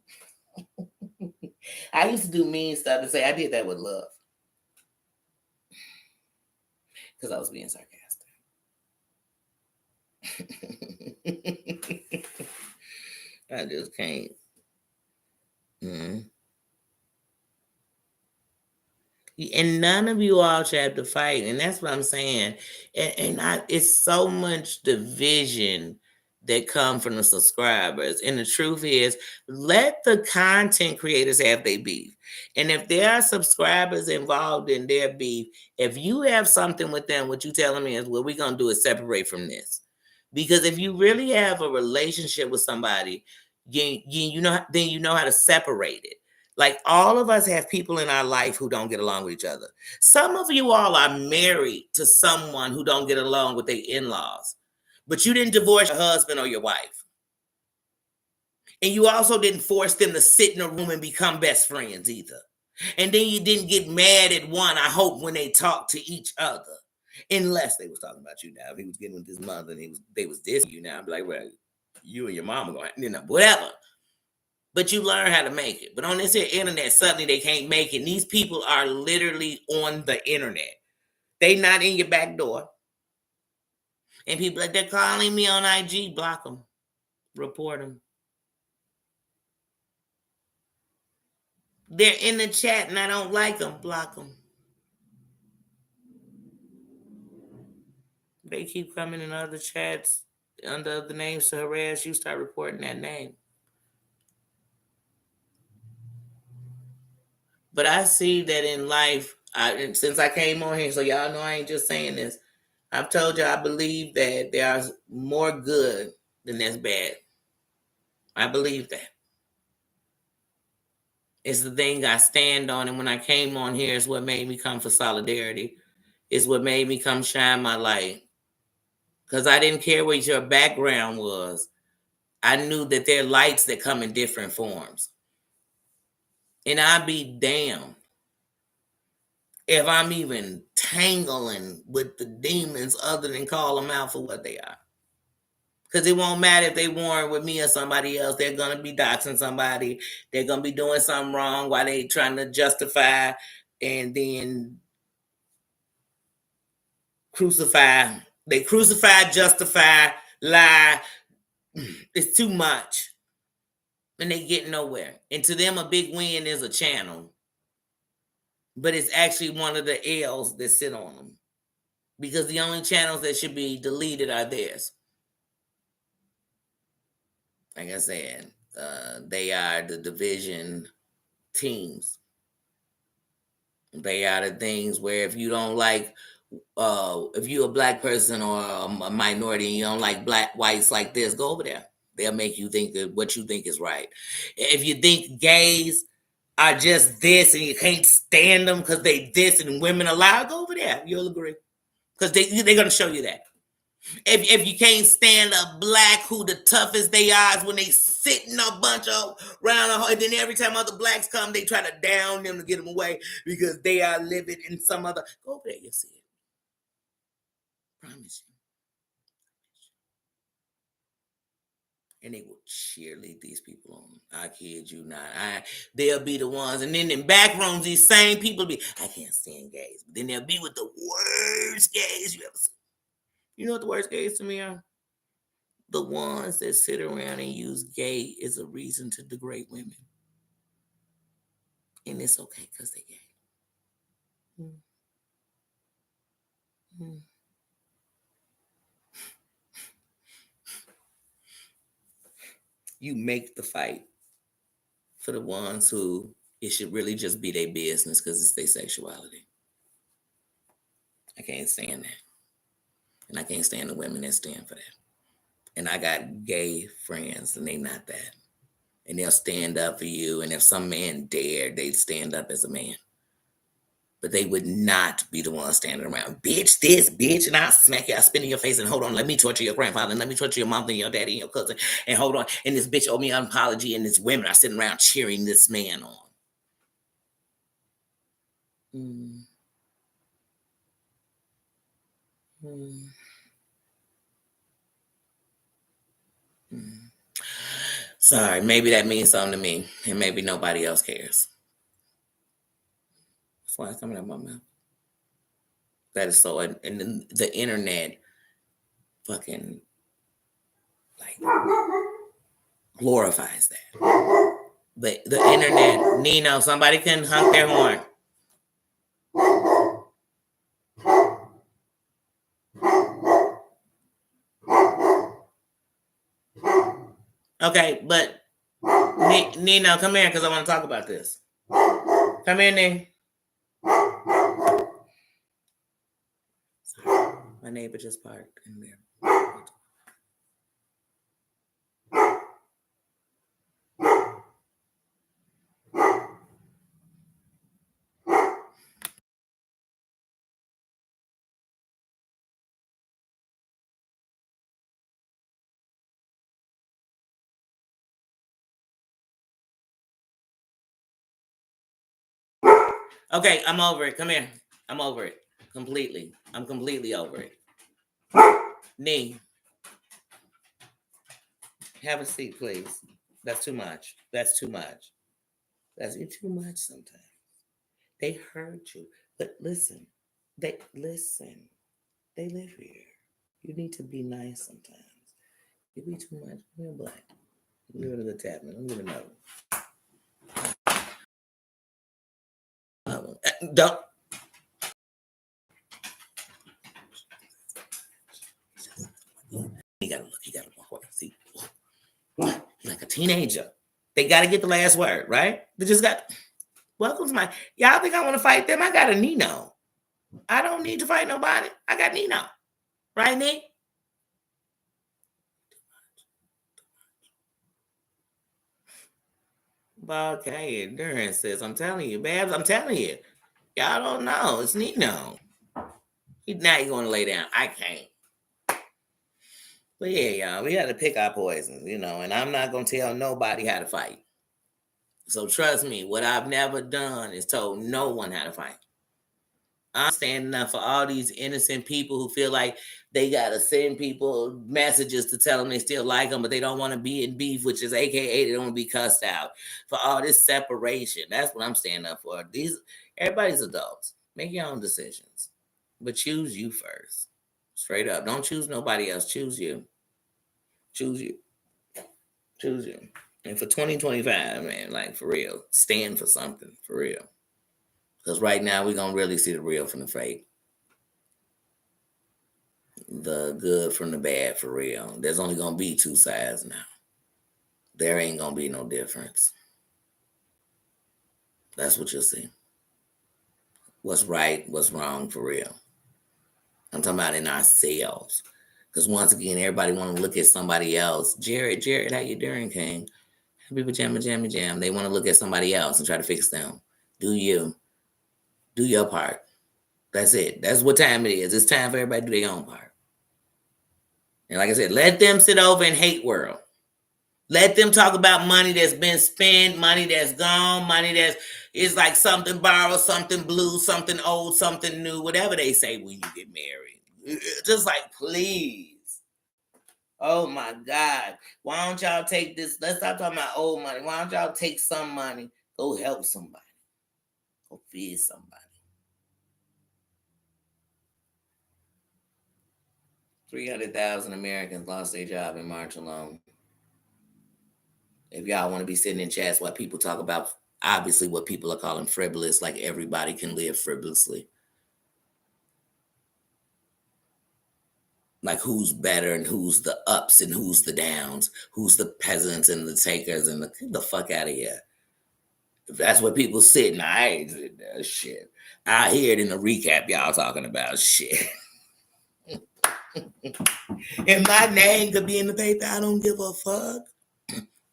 I used to do mean stuff and say I did that with love. Because I was being sarcastic. I just can't. Mm-hmm. And none of you all tried to fight, and that's what I'm saying. It's so much division that come from the subscribers. And the truth is, let the content creators have their beef. And if there are subscribers involved in their beef, if you have something with them, what you telling me is, what we're gonna do is separate from this. Because if you really have a relationship with somebody, you know, then you know how to separate it. Like, all of us have people in our life who don't get along with each other. Some of you all are married to someone who don't get along with their in-laws, but you didn't divorce your husband or your wife. And you also didn't force them to sit in a room and become best friends either. And then you didn't get mad at one, I hope, when they talk to each other. Unless they was talking about you now. If he was getting with his mother and they was dissing you now, I'd be like, well, you and your mama going, you know, whatever. But you learn how to make it. But on this here internet, suddenly they can't make it. These people are literally on the internet. They not in your back door. And people like, they're calling me on IG, block them, report them. They're in the chat and I don't like them, block them. They keep coming in other chats under other names to harass you, start reporting that name. But I see that in life, since I came on here, so y'all know I ain't just saying this. I've told you I believe that there are more good than there's bad. I believe that. It's the thing I stand on, and when I came on here, it's what made me come for solidarity. It's what made me come shine my light. Because I didn't care what your background was. I knew that there are lights that come in different forms. And I'd be damned if I'm even tangling with the demons other than call them out for what they are. Because it won't matter if they warn with me or somebody else. They're going to be doxing somebody. They're going to be doing something wrong while they trying to justify and then crucify. They crucify, justify, lie. It's too much. And they get nowhere. And to them, a big win is a channel. But it's actually one of the L's that sit on them. Because the only channels that should be deleted are theirs. Like I said, they are the division teams. They are the things where if you don't like, if you're a black person or a minority and you don't like black whites like this, go over there. They'll make you think that what you think is right. If you think gays are just this and you can't stand them because they this and women allowed, go over there. You'll agree. Because they're going to show you that. If you can't stand a black who the toughest they are is when they sit in a bunch of round, and then every time other blacks come, they try to down them to get them away because they are living in some other. Go over there, you'll see it. Promise you. And they will cheerlead these people on. I kid you not. They'll be the ones, and then in back rooms, these same people be, I can't stand gays. But then they'll be with the worst gays you ever seen. You know what the worst gays to me are? the ones that sit around and use gay as a reason to degrade women. And it's okay because they're gay. Mm-hmm. You make the fight for the ones who it should really just be their business because it's their sexuality. I can't stand that. And I can't stand the women that stand for that. And I got gay friends and they not that. And they'll stand up for you. And if some man dared, they'd stand up as a man. But they would not be the one standing around, bitch, this, bitch, and I'll smack you, I'll spit in your face, and hold on, let me torture your grandfather, and let me torture your mom and your daddy and your cousin, and hold on, and this bitch owe me an apology, and these women are sitting around cheering this man on. Mm. Mm. Mm. Sorry, maybe that means something to me, and maybe nobody else cares. That's why it's coming out of my mouth. That is so, and the internet fucking like glorifies that. But the internet, Nino, somebody can honk their horn. Okay, but Nino, come here because I want to talk about this. Come here, Nino. My neighbor just parked in there. Okay, I'm over it. Come here. I'm over it. Completely. I'm completely over it. Nee, have a seat, please. That's too much. That's too much. That's too much sometimes. They heard you. But listen. They live here. You need to be nice sometimes. You be too much. You're black. Give it a good tap, man. I'm giving another. Don't. You gotta look. You gotta walk away. See, like a teenager. They gotta get the last word, right? They just got. Welcome to my. Y'all think I want to fight them? I got a Nino. I don't need to fight nobody. I got Nino. Right, Nick? Okay, endurance says, I'm telling you, Babs, I'm telling you. Y'all don't know. It's Nino. Now you're going to lay down. I can't. But yeah, y'all, we got to pick our poisons, and I'm not going to tell nobody how to fight. So trust me, what I've never done is told no one how to fight. I'm standing up for all these innocent people who feel like they got to send people messages to tell them they still like them, but they don't want to be in beef, which is AKA they don't want to be cussed out. For all this separation, that's what I'm standing up for. Everybody's adults. Make your own decisions, but choose you first. Straight up. Don't choose nobody else. Choose you. Choose you. Choose you. And for 2025, man, like for real, stand for something, for real. Because right now, we're going to really see the real from the fake. The good from the bad, for real. There's only going to be two sides now. There ain't going to be no difference. That's what you'll see. What's right, what's wrong, for real. I'm talking about in ourselves. Because once again, everybody want to look at somebody else. Jared, how you doing, King? Happy pajama jammy jam. They want to look at somebody else and try to fix them. Do you. Do your part. That's it. That's what time it is. It's time for everybody to do their own part. And like I said, let them sit over in hate world. Let them talk about money that's been spent, money that's gone, money that's is like something borrowed, something blue, something old, something new, whatever they say when you get married. Just like, please. Oh my God. Why don't y'all take this? Let's stop talking about old money. Why don't y'all take some money, go help somebody, go feed somebody. 300,000 Americans lost their job in March alone. If y'all want to be sitting in chats while people talk about obviously what people are calling frivolous, like everybody can live frivolously. Like who's better and who's the ups and who's the downs, who's the peasants and the takers and get the fuck out of here. If that's what people sitting, I ain't that shit. I hear it in the recap y'all talking about shit. And my name could be in the paper. I don't give a fuck.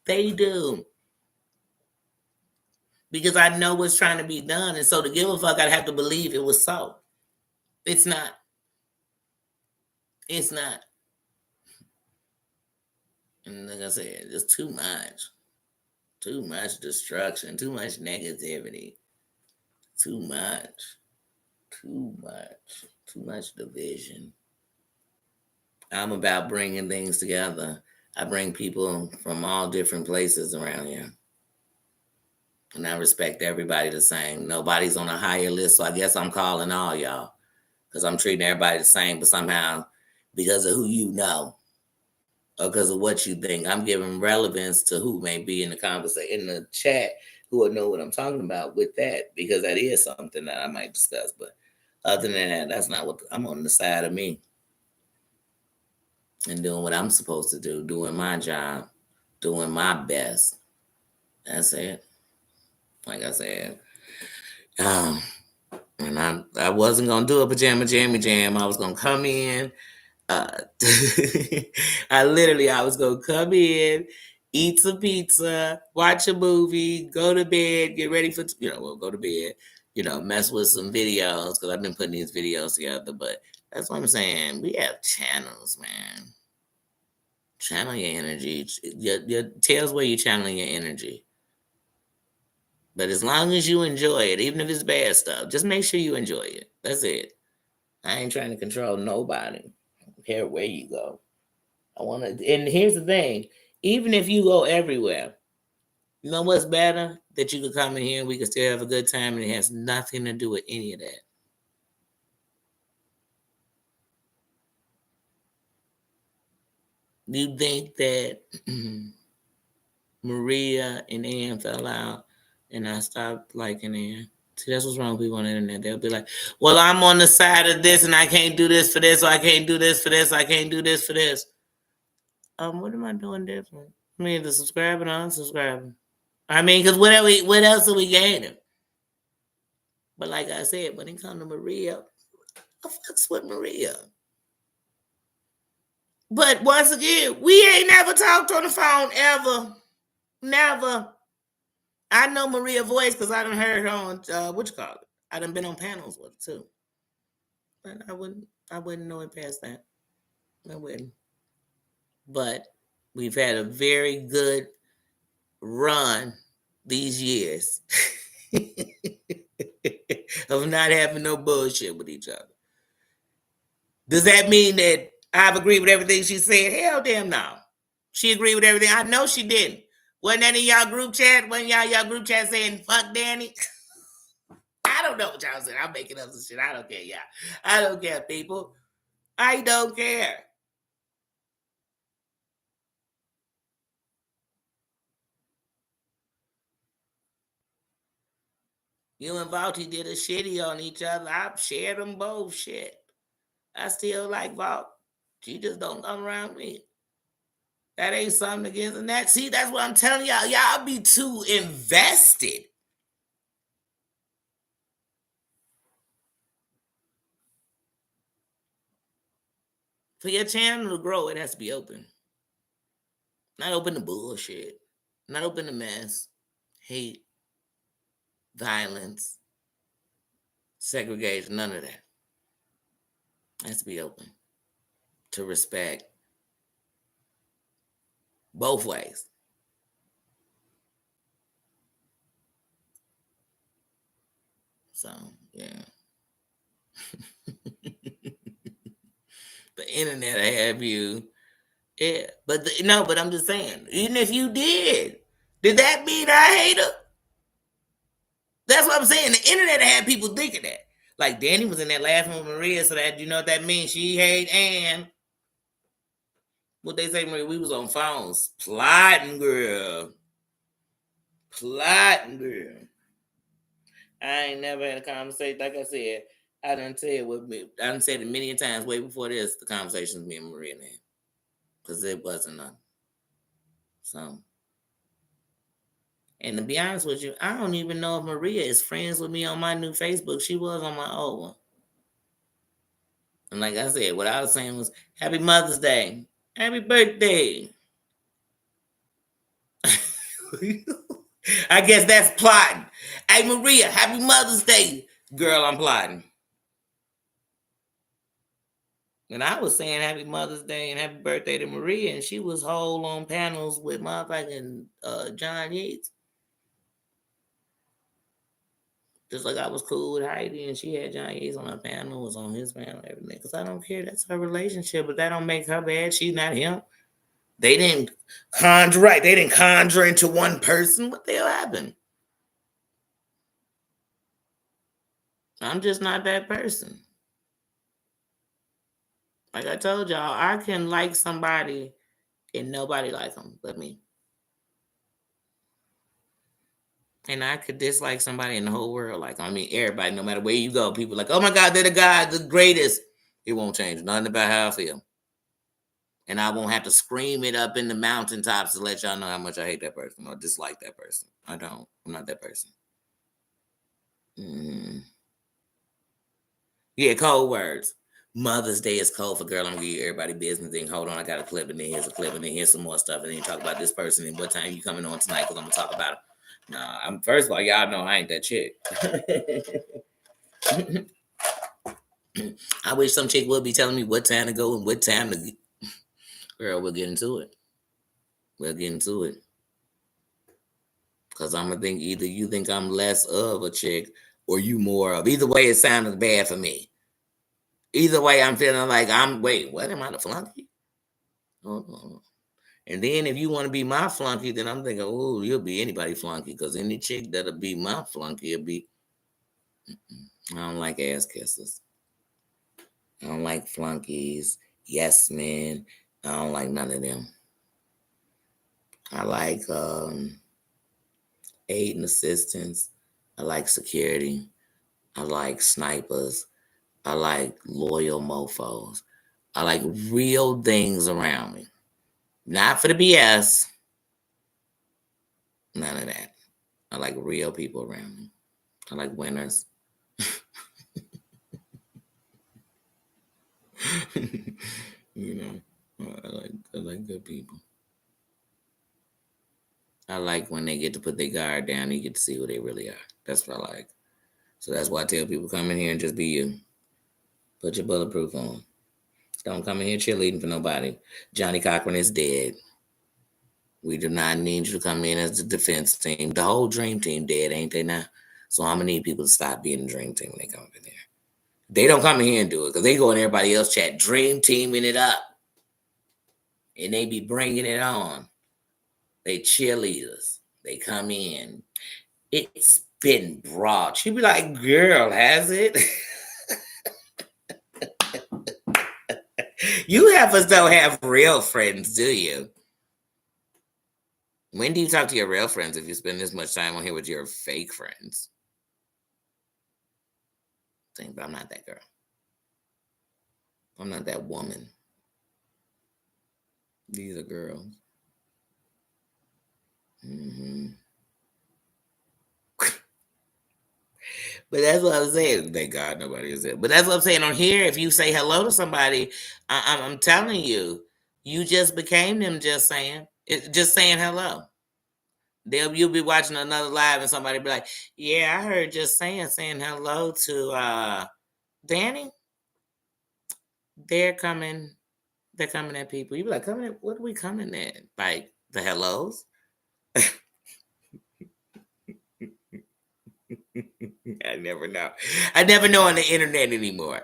They do. Because I know what's trying to be done. And so to give a fuck, I'd have to believe it was so. It's not. It's not. And like I said, it's too much. Too much destruction. Too much negativity. Too much. Too much. Too much division. I'm about bringing things together. I bring people from all different places around here. And I respect everybody the same. Nobody's on a higher list, so I guess I'm calling all y'all. Because I'm treating everybody the same, but somehow, because of who you know, or because of what you think, I'm giving relevance to who may be in the conversation, in the chat, who will know what I'm talking about with that, because that is something that I might discuss. But other than that, that's not what I'm on the side of me. And doing what I'm supposed to do, doing my job, doing my best. That's it. Like I said, and I wasn't gonna do a pajama jammy jam. I was gonna come in. I was gonna come in, eat some pizza, watch a movie, go to bed, get ready for go to bed. Mess with some videos because I've been putting these videos together. But that's what I'm saying. We have channels, man. Channel your energy. Tell us where you're channeling your energy. But as long as you enjoy it, even if it's bad stuff, just make sure you enjoy it. That's it. I ain't trying to control nobody. I don't care where you go. I want to, and here's the thing. Even if you go everywhere, you know what's better? That you could come in here and we could still have a good time and it has nothing to do with any of that. You think that Maria and Ann fell out and I stopped liking Ann? See, that's what's wrong with people on the internet. They'll be like, well, I'm on the side of this and I can't do this for this, or I can't do this for this, I can't do this for this. What am I doing different? I mean, either subscribing or unsubscribing. I mean, because what else are we gaining? But like I said, when it comes to Maria, I fucks with Maria. But once again, we ain't never talked on the phone ever. Never. I know Maria's voice because I done heard her on I done been on panels with her too. But I wouldn't know it past that. I wouldn't. But we've had a very good run these years of not having no bullshit with each other. Does that mean that I've agreed with everything she said? Hell damn no. She agreed with everything. I know she didn't. Wasn't that in y'all group chat? Wasn't y'all group chat saying fuck Danny? I don't know what y'all said. I'm making up some shit. I don't care, y'all. I don't care, people. I don't care. You and Valty did a shitty on each other. I've shared them both. Shit. I still like Valt. She just don't come around me. That ain't something against that. See, that's what I'm telling y'all. Y'all be too invested. For your channel to grow, it has to be open. Not open to bullshit. Not open to mess, hate, violence, segregation, none of that. It has to be open to respect both ways. So, yeah. The internet have you. Yeah. But but I'm just saying, even if you did that mean I hate her? That's what I'm saying. The internet had people thinking that. Like Danny was in there laughing with Maria, so that you know what that means. She hate Ann. What they say, Maria? We was on phones. Plotting, girl. Plotting, girl. I ain't never had a conversation. Like I said, I done tell you what me. I done said it many times way before this, the conversations me and Maria had. Because it wasn't none. So, and to be honest with you, I don't even know if Maria is friends with me on my new Facebook. She was on my old one. And like I said, what I was saying was, Happy Mother's Day. Happy birthday. I guess that's plotting. Hey, Maria, Happy Mother's Day. Girl, I'm plotting. And I was saying Happy Mother's Day and Happy Birthday to Maria, and she was whole on panels with motherfucking John Yates. Just like I was cool with Heidi, and she had John Yates on her panel, was on his panel, everything. Because I don't care. That's her relationship, but that don't make her bad. She's not him. They didn't conjure right. They didn't conjure into one person. What the hell happened? I'm just not that person. Like I told y'all, I can like somebody and nobody like them but me. And I could dislike somebody in the whole world. Like, I mean, everybody, no matter where you go, people like, oh my God, they're the guy, the greatest. It won't change nothing about how I feel. And I won't have to scream it up in the mountaintops to let y'all know how much I hate that person or dislike that person. I don't. I'm not that person. Mm. Yeah, cold words. Mother's Day is cold for girl. I'm gonna give you everybody business. Then hold on, I got a clip, and then here's a clip, and then here's some more stuff, and then you talk about this person and what time you coming on tonight because I'm gonna talk about it. Nah, I'm first of all, y'all know I ain't that chick. I wish some chick would be telling me what time to go and what time to. Girl, we'll get into it. We'll get into it. Because I'm gonna think either you think I'm less of a chick or you more of. Either way, it sounded bad for me. Either way, I'm feeling like wait, what am I, the flunky? Oh. And then if you want to be my flunky, then I'm thinking, oh, you'll be anybody flunky. Because any chick that'll be my flunky will be. I don't like ass kissers. I don't like flunkies, yes men. I don't like none of them. I like aid and assistance. I like security. I like snipers. I like loyal mofos. I like real things around me. Not for the BS. None of that. I like real people around me. I like winners. You know, I like good people. I like when they get to put their guard down and you get to see who they really are. That's what I like. So that's why I tell people, come in here and just be you. Put your bulletproof on. Don't come in here cheerleading for nobody. Johnny Cochran is dead. We do not need you to come in as the defense team. The whole dream team dead, ain't they now? So I'm gonna need people to stop being the dream team when they come up in there. They don't come in here and do it because they go in everybody else chat, dream teaming it up. And they be bringing it on. They cheerleaders. They come in. It's been brought. You be like, girl, has it? You have us don't have real friends, do you? When do you talk to your real friends if you spend this much time on here with your fake friends? But I'm not that girl. I'm not that woman. These are girls. Mm-hmm. But that's what I'm saying. Thank God nobody is there. But that's what I'm saying on here. If you say hello to somebody, I'm telling you, you just became them just saying. Just saying hello. You'll be watching another live and somebody be like, yeah, I heard just saying hello to Danny. They're coming at people. You be like, coming at, what are we coming at? Like the hellos? I never know. I never know on the internet anymore.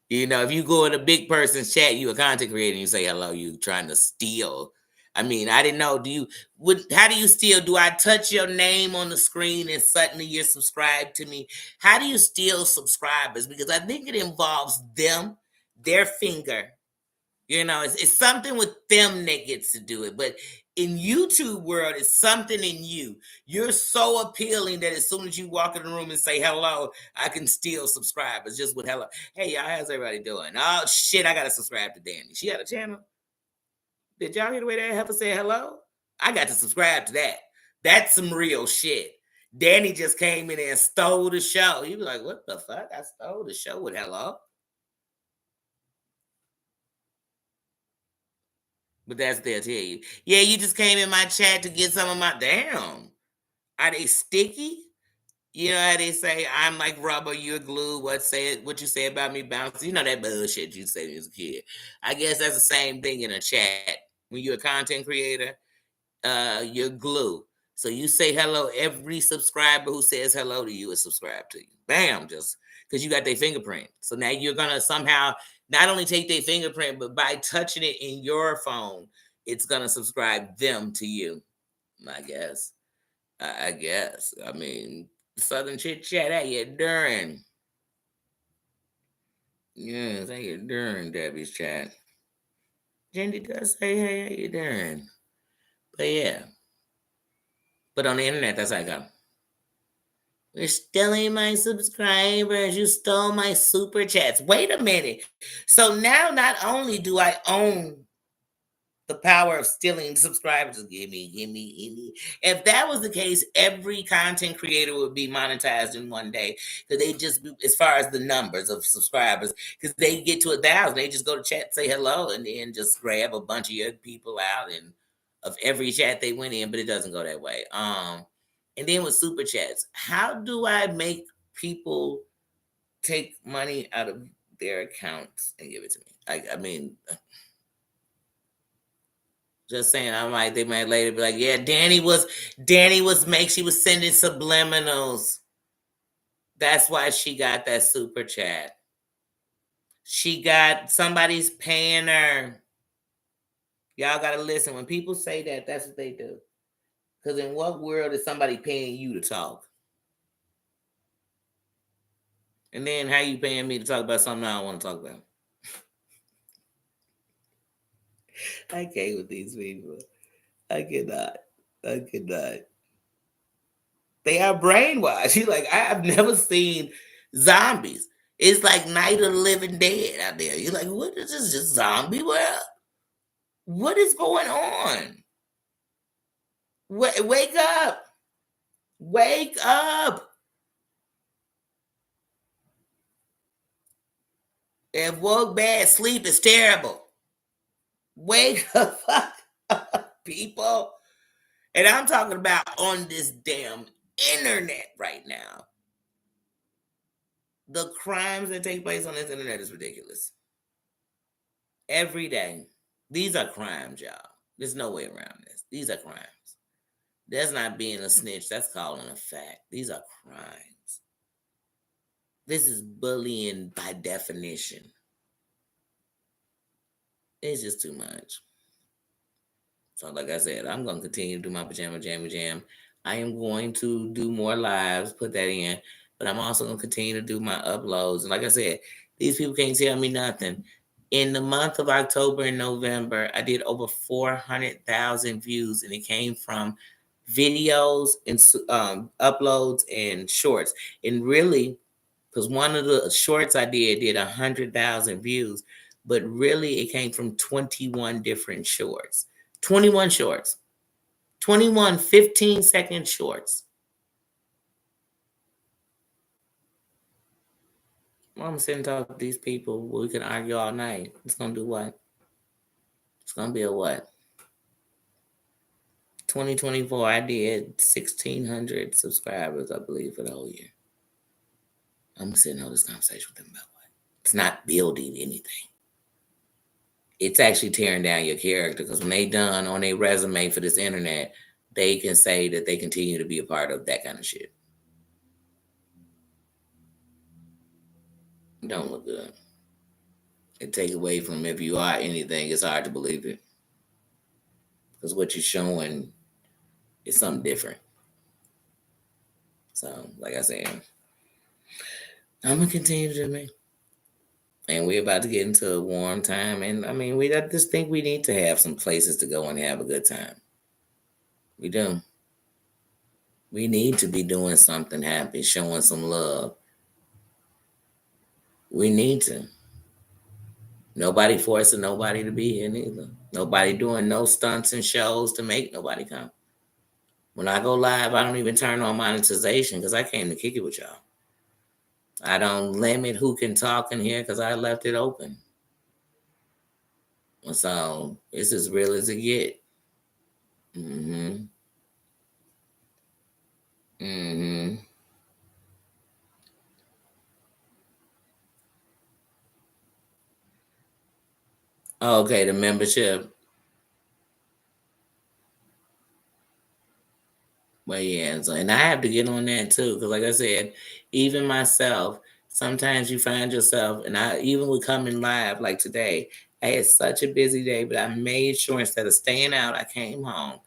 You know, if you go in a big person's chat, you a content creator and you say hello, you trying to steal. I mean, I didn't know. How do you steal? Do I touch your name on the screen and suddenly you're subscribed to me? How do you steal subscribers? Because I think it involves them, their finger, It's something with them that gets to do it. But in YouTube world, it's something in you. You're so appealing that as soon as you walk in the room and say hello, I can still subscribe. It's just with hello. Hey, y'all, how's everybody doing? Oh, shit, I got to subscribe to Danny. She got a channel. Did y'all hear the way that heifer said hello? I got to subscribe to that. That's some real shit. Danny just came in and stole the show. He was like, what the fuck? I stole the show with hello? But that's they'll tell you. Yeah, you just came in my chat to get some of my damn. Are they sticky? You know how they say I'm like rubber, you're glue. What you say about me bounce? You know that bullshit you say as a kid. I guess that's the same thing in a chat. When you're a content creator, you're glue. So you say hello. Every subscriber who says hello to you is subscribed to you. Bam, just because you got their fingerprint. So now you're gonna somehow not only take their fingerprint, but by touching it in your phone, it's gonna subscribe them to you. I guess. I guess. I mean, Southern chit chat. How you doing? Yes, how you doing, Debbie's chat. Jenny does say, hey, how you doing? But yeah. But on the internet, that's how I go. You're stealing my subscribers. You stole my super chats. Wait a minute. So now not only do I own the power of stealing subscribers, give me, give me, give me. If that was the case, every content creator would be monetized in one day. Because they just, as far as the numbers of subscribers, because they get to 1,000, they just go to chat, say hello, and then just grab a bunch of your people out and of every chat they went in. But it doesn't go that way. And then with super chats, how do I make people take money out of their accounts and give it to me? I mean, just saying, I'm like, they might later be like, yeah, she was sending subliminals. That's why she got that super chat. She got somebody's paying her. Y'all gotta listen. When people say that, that's what they do. Because in what world is somebody paying you to talk? And then how you paying me to talk about something I don't want to talk about? I can't with these people. I cannot. I cannot. They are brainwashed. You're like, I've never seen zombies. It's like Night of the Living Dead out there. You're like, what is this? Just zombie world? What is going on? Wake up. Wake up. If woke bad, sleep is terrible. Wake the fuck up, people. And I'm talking about on this damn internet right now. The crimes that take place on this internet is ridiculous. Every day. These are crimes, y'all. There's no way around this. These are crimes. That's not being a snitch. That's calling a fact. These are crimes. This is bullying by definition. It's just too much. So, like I said, I'm going to continue to do my pajama jammy jam. I am going to do more lives, put that in, but I'm also going to continue to do my uploads. And like I said, these people can't tell me nothing. In the month of October and November, I did over 400,000 views, and it came from videos and uploads and shorts. And really, because one of the shorts I did 100,000 views, but really it came from 21 different shorts. 21 shorts. 21 15-second shorts. I'm gonna sit and talk to these people. We can argue all night. It's gonna do what? It's gonna be a what? 2024, I did 1,600 subscribers, I believe, for the whole year. I'm gonna sit and have this conversation with them about what? It's not building anything. It's actually tearing down your character, because when they done on a resume for this internet, they can say that they continue to be a part of that kind of shit. Don't look good. It takes away from if you are anything, it's hard to believe it. Because what you're showing is something different. So, like I said, I'm gonna continue to do me. And we're about to get into a warm time. And I mean, we I just think we need to have some places to go and have a good time. We do. We need to be doing something happy, showing some love. We need to. Nobody forcing nobody to be here neither. Nobody doing no stunts and shows to make nobody come. When I go live, I don't even turn on monetization because I came to kick it with y'all. I don't limit who can talk in here because I left it open. So it's as real as it get. Mm-hmm. Mm-hmm. Okay, the membership. Well, yeah, so, and I have to get on that too, because like I said, even myself, sometimes you find yourself, and I even with coming live like today, I had such a busy day, but I made sure instead of staying out, I came home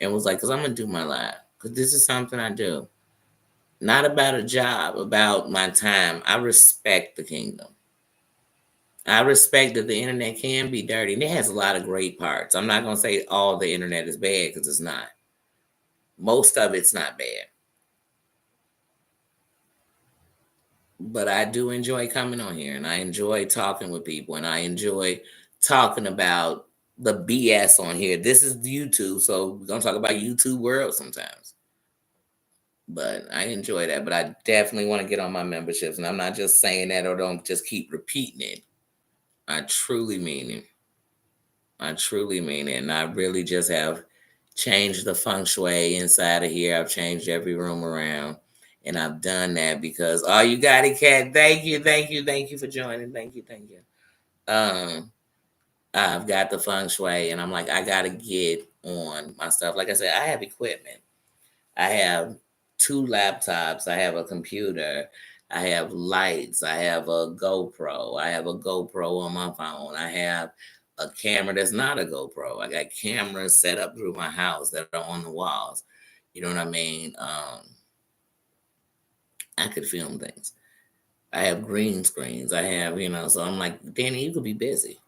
and was like, because I'm gonna do my live, because this is something I do, not about a job, about my time. I respect the kingdom. I respect that the internet can be dirty, and it has a lot of great parts. I'm not gonna say all the internet is bad because it's not. Most of it's not bad. But I do enjoy coming on here and I enjoy talking with people and I enjoy talking about the BS on here. This is YouTube, so we're gonna talk about YouTube world sometimes. But I enjoy that. But I definitely want to get on my memberships, and I'm not just saying that or don't just keep repeating it. I truly mean it. I truly mean it, and I really just have changed the feng shui inside of here. I've changed every room around, and I've done that because oh, you got it, cat. Thank you, thank you, thank you for joining. Thank you, thank you. Um, I've got the feng shui, and I'm like, I gotta get on my stuff. Like I said, I have equipment. I have two laptops. I have a computer. I have lights. I have a GoPro. I have a GoPro on my phone. I have a camera that's not a GoPro. I got cameras set up through my house that are on the walls. You know what I mean? I could film things. I have green screens. I have, so I'm like, Danny, you could be busy.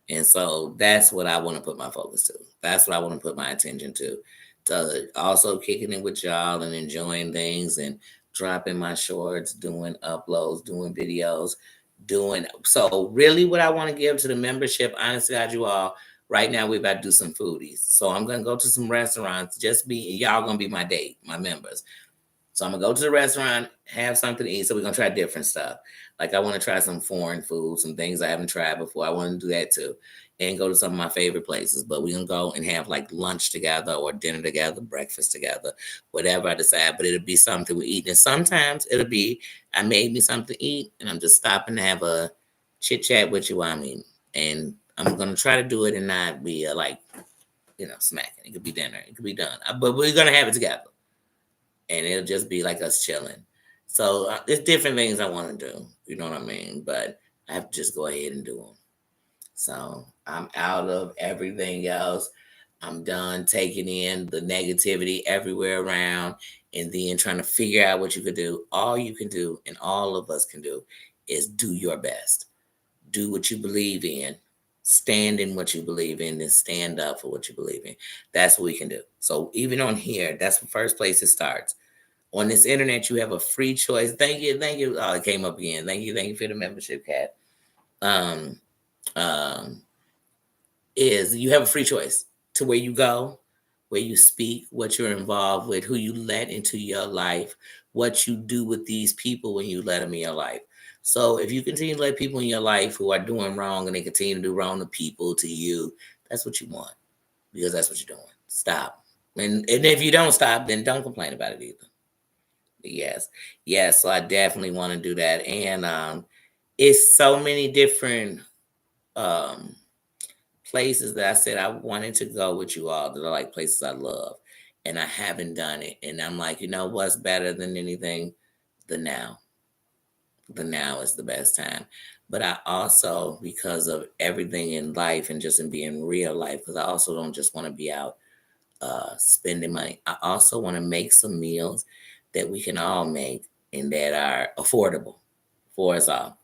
And so that's what I want to put my focus to. That's what I want to put my attention to. To also kicking it with y'all and enjoying things and dropping my shorts, doing uploads, doing videos, doing so really what I want to give to the membership, honestly, God, you all, right now we're about to do some foodies. So I'm gonna go to some restaurants, just be y'all gonna be my date, my members. So I'm gonna go to the restaurant, have something to eat. So we're gonna try different stuff. Like I want to try some foreign food, some things I haven't tried before. I want to do that too, and go to some of my favorite places. But we're gonna go and have like lunch together or dinner together, breakfast together, whatever I decide. But it'll be something we eat. And sometimes it'll be I made me something to eat, and I'm just stopping to have a chit chat with you while I'm eating. And I'm gonna try to do it and not be like smacking. It could be dinner. It could be done. But we're gonna have it together and it'll just be like us chilling. So there's different things I want to do. You know what I mean? But I have to just go ahead and do them. So I'm out of everything else. I'm done taking in the negativity everywhere around and then trying to figure out what you could do. All you can do, and all of us can do, is do your best. Do what you believe in. Stand in what you believe in and stand up for what you believe in. That's what we can do. So even on here, that's the first place it starts on this internet, you have a free choice. Thank you, thank you. Oh, it came up again. Thank you for the membership, Cat. Um, um, is you have a free choice to where you go, where you speak, what you're involved with, who you let into your life, what you do with these people when you let them in your life. So if you continue to let people in your life who are doing wrong and they continue to do wrong to people, to you, that's what you want because that's what you're doing. Stop. And if you don't stop, then don't complain about it either. Yes. Yes. So I definitely want to do that. And it's so many different um places that I said I wanted to go with you all that are like places I love. And I haven't done it. And I'm like, you know what's better than anything? The now. The now is the best time. But I also, because of everything in life and just in being real life, because I also don't just want to be out spending money. I also want to make some meals that we can all make and that are affordable for us all.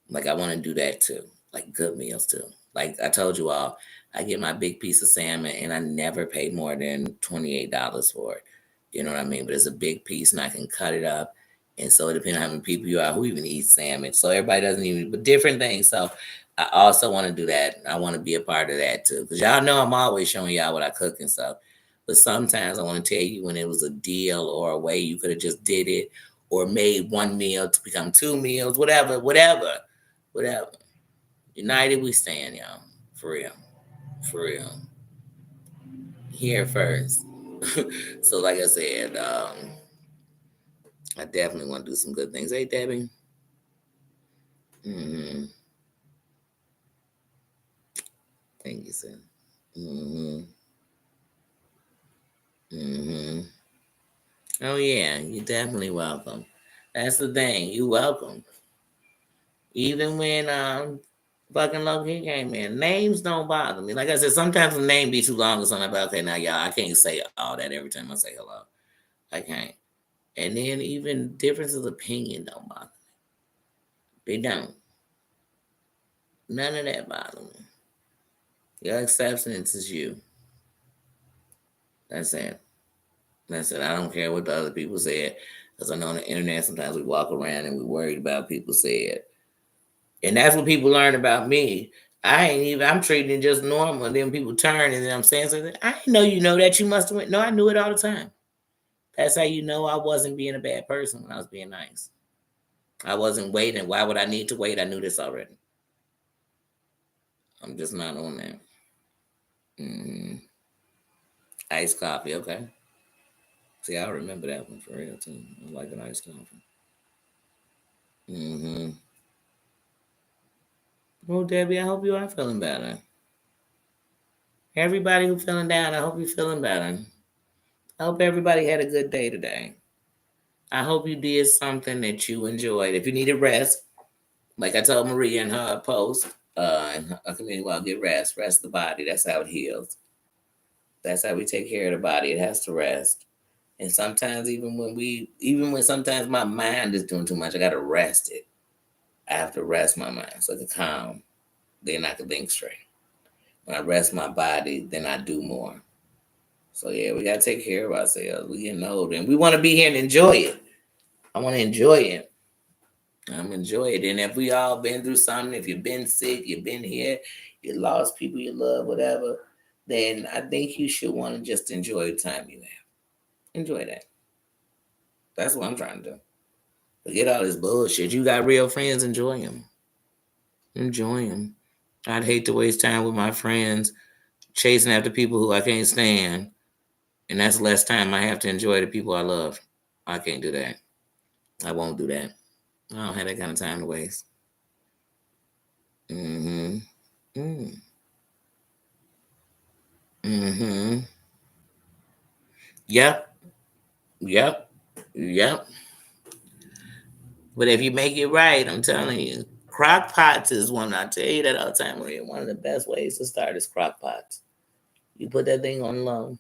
Like I want to do that too. Like good meals too. Like I told you all, I get my big piece of salmon and I never pay more than $28 for it. You know what I mean? But it's a big piece and I can cut it up. And so it depends on how many people you are who even eat salmon. So everybody doesn't even, but different things. So I also want to do that. I want to be a part of that too. Because y'all know I'm always showing y'all what I cook and stuff. But sometimes I want to tell you when it was a deal or a way you could have just did it or made one meal to become two meals, whatever, whatever. Whatever. United we stand, y'all. For real. For real. Here first. So like I said, I definitely want to do some good things. Hey Debbie. Mm-hmm. Thank you, sir. Mm-hmm. Mm-hmm. Oh yeah, you're definitely welcome. That's the thing. You welcome. Even when fucking Loki came in. Names don't bother me. Like I said, sometimes the name be too long or something. But okay, now y'all, I can't say all that every time I say hello. I can't. And then even differences of opinion don't bother me. They don't. None of that bother me. Your acceptance is you. That's it. That's it. I don't care what the other people said. Because I know on the internet sometimes we walk around and we're worried about people said. And that's what people learn about me. I ain't even, I'm treating it just normal. And then people turn and then I'm saying something. I didn't know you know that. You must have went. No, I knew it all the time. That's how you know I wasn't being a bad person when I was being nice. I wasn't waiting. Why would I need to wait? I knew this already. I'm just not on that. Mm-hmm. Iced coffee, okay. See, I remember that one for real too. I like an iced coffee. Mm-hmm. Well, Debbie, I hope you are feeling better. Everybody who's feeling down, I hope you're feeling better. I hope everybody had a good day today. I hope you did something that you enjoyed. If you need a rest, like I told Maria in her post, in her community, well, get rest. Rest the body. That's how it heals. That's how we take care of the body. It has to rest. And sometimes even when sometimes my mind is doing too much, I gotta rest it. I have to rest my mind so it can calm. Then I can think straight. When I rest my body, then I do more. So yeah, we gotta take care of ourselves. We getting old and we want to be here and enjoy it. I want to enjoy it. I'm enjoy it. And if we all been through something, if you've been sick, you've been here, you lost people you love, whatever, then I think you should want to just enjoy the time you have. Enjoy that. That's what I'm trying to do. Forget all this bullshit. You got real friends, enjoy them. Enjoy them. I'd hate to waste time with my friends chasing after people who I can't stand, and that's less time I have to enjoy the people I love. I can't do that. I won't do that. I don't have that kind of time to waste. Mm-hmm. Mm. Mm-hmm. Yep. Yep. Yep. But if you make it right, I'm telling you, crock pots is one. I tell you that all the time, Maria. One of the best ways to start is crock pots. You put that thing on low,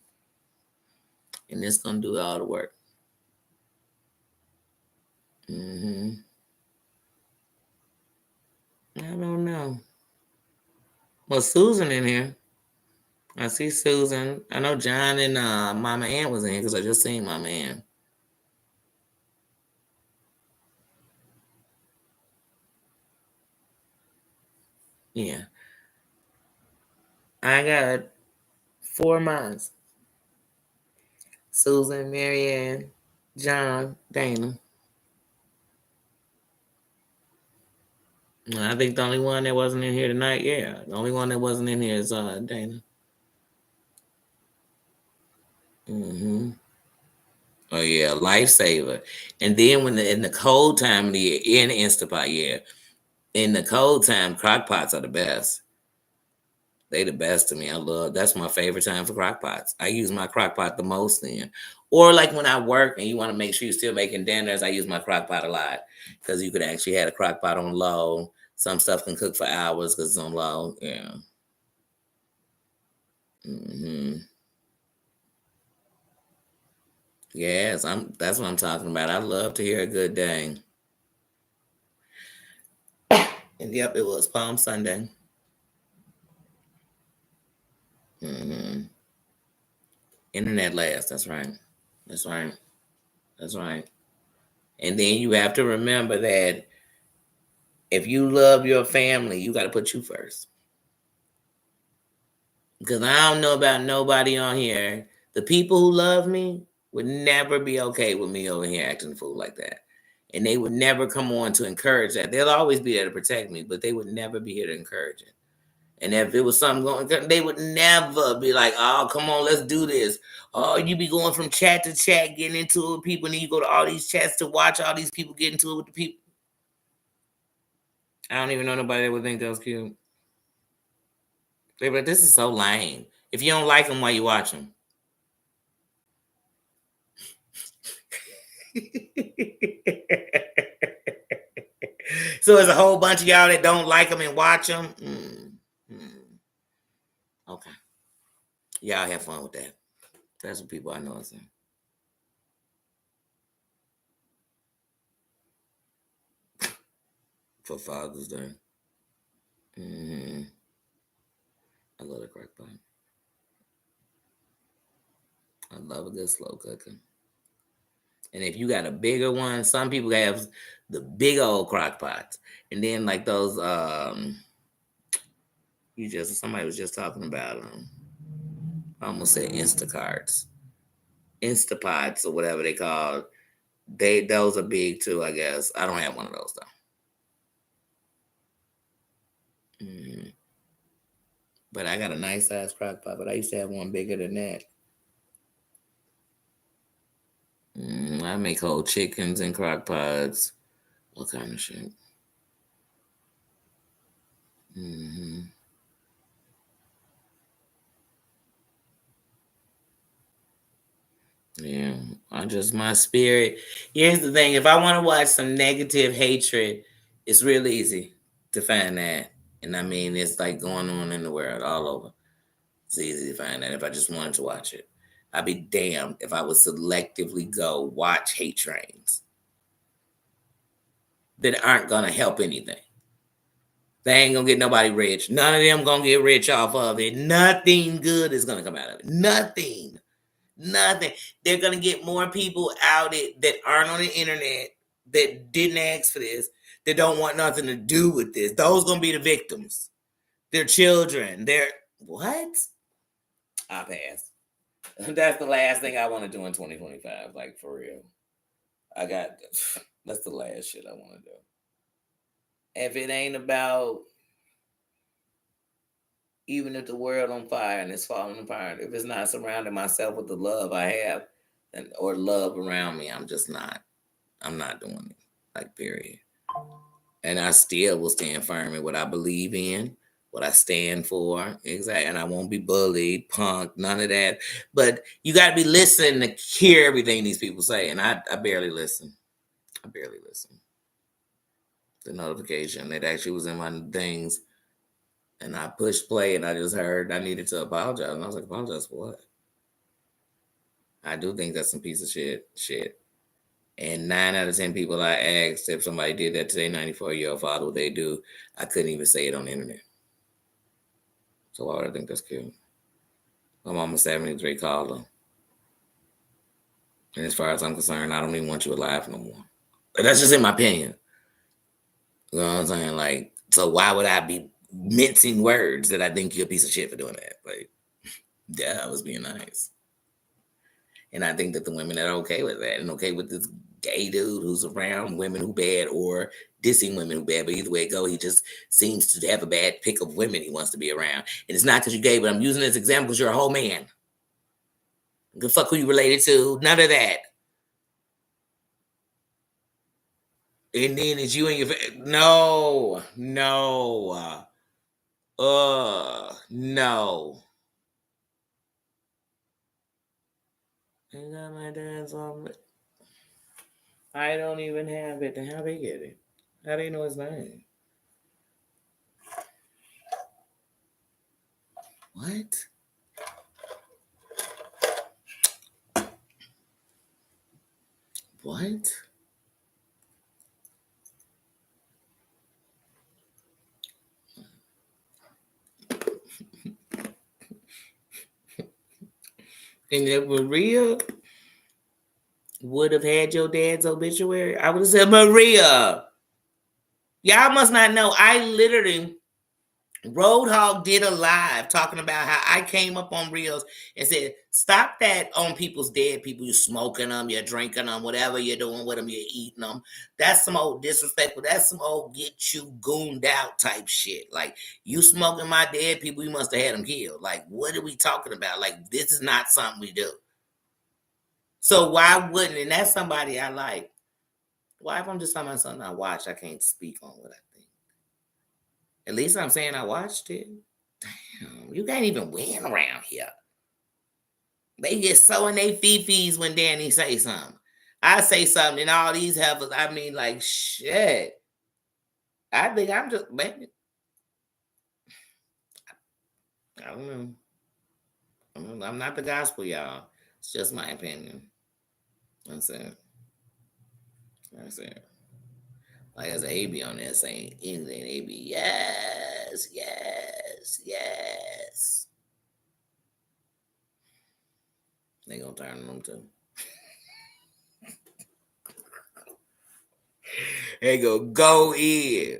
and it's gonna do all the work. Hmm. I don't know. Well, Susan in here. I see Susan. I know John and Mama Ann was in here because I just seen Mama Ann. Yeah, I got 4 months. Susan, Marianne, John, Dana. I think the only one that wasn't in here tonight, yeah, the only one that wasn't in here is Dana. Hmm. Oh yeah, lifesaver. And then when in the cold time of the year, in Instapot, yeah, in the cold time, crock pots are the best. They the best to me. I love that's my favorite time for crock pots. I use my crock pot the most then. Or like when I work and you want to make sure you're still making dinners, I use my crock pot a lot because you could actually have a crock pot on low. Some stuff can cook for hours because it's on low. Yeah. Hmm. Yes, I'm. That's what I'm talking about. I love to hear a good day. And yep, it was Palm Sunday. Internet last. That's right. That's right. That's right. And then you have to remember that if you love your family, you got to put you first. Because I don't know about nobody on here. The people who love me would never be okay with me over here acting a fool like that. And they would never come on to encourage that. They'll always be there to protect me, but they would never be here to encourage it. And if it was something going, they would never be like, "Oh, come on, let's do this." Oh, you be going from chat to chat, getting into it with people, and then you go to all these chats to watch all these people get into it with the people. I don't even know nobody that would think that was cute. They like, this is so lame. If you don't like them, why you watch them? So there's a whole bunch of y'all that don't like them and watch them. Okay, y'all have fun with that. That's what people I know are saying. For Father's Day. I love the crack pot. I love a good slow cooker. And if you got a bigger one, some people have the big old crock pots. And then like those somebody was just talking about I almost said Instacarts. Instapots or whatever they call. Those are big too, I guess. I don't have one of those though. But I got a nice size crock pot, but I used to have one bigger than that. I make whole chickens in crock pots. What kind of shit? Yeah, my spirit. Here's the thing: if I want to watch some negative hatred, it's real easy to find that. And I mean, it's like going on in the world all over. It's easy to find that if I just wanted to watch it. I'd be damned if I would selectively go watch hate trains that aren't gonna help anything. They ain't gonna get nobody rich. None of them gonna get rich off of it. Nothing good is gonna come out of it. Nothing. Nothing. They're gonna get more people out it that aren't on the internet that didn't ask for this, that don't want nothing to do with this. Those gonna be the victims. Their children. They're what? I pass. That's the last thing I want to do in 2025. Like for real. I got that's the last shit I want to do. If it ain't about even if the world on fire and it's falling apart, if it's not surrounding myself with the love I have or love around me, I'm not doing it. Like period. And I still will stand firm in what I believe in, what I stand for. Exactly. And I won't be bullied, punked, none of that. But you got to be listening to hear everything these people say. And I barely listen. I barely listen. The notification, it actually was in my things. And I pushed play and I just heard I needed to apologize. And I was like, apologize for what? I do think that's some piece of shit. And 9 out of 10 people I asked if somebody did that to their 94-year-old father, what they do, I couldn't even say it on the internet. So why would I think that's cute? My mama's 73 called her. And as far as I'm concerned, I don't even want you alive no more. But that's just in my opinion. You know what I'm saying? Like, so why would I be mincing words that I think you're a piece of shit for doing that? Like, yeah, I was being nice. And I think that the women that are okay with that and okay with this gay dude who's around women who bad or dissing women who bad, but either way it go, he just seems to have a bad pick of women he wants to be around. And it's not because you're gay, but I'm using this example because you're a whole man. Good fuck who you related to, none of that. And then it's you and your no. I got my dad's on it. I don't even have it. How they get it? How do you know his name? What? What? And if Maria would have had your dad's obituary, I would have said, Maria, y'all must not know. I literally, Roadhog did a live talking about how I came up on Reels and said, stop that on people's dead people. You're smoking them, you're drinking them, whatever you're doing with them, you're eating them. That's some old disrespectful. That's some old get you gooned out type shit. Like, you smoking my dead people, you must have had them killed. Like, what are we talking about? Like, this is not something we do. So why wouldn't, and that's somebody I like. Why if I'm just talking about something I watch, I can't speak on what I think? At least I'm saying I watched it. Damn, you can't even win around here. They get so in their fifis when Danny say something. I say something and all these heifers, I mean, like, shit. I think I'm just, maybe, I don't know. I'm not the gospel, y'all. It's just my opinion. That's it. That's it. Like I said, he be on there saying anything. They be, yes, yes, yes. They gonna turn on them too. They go in.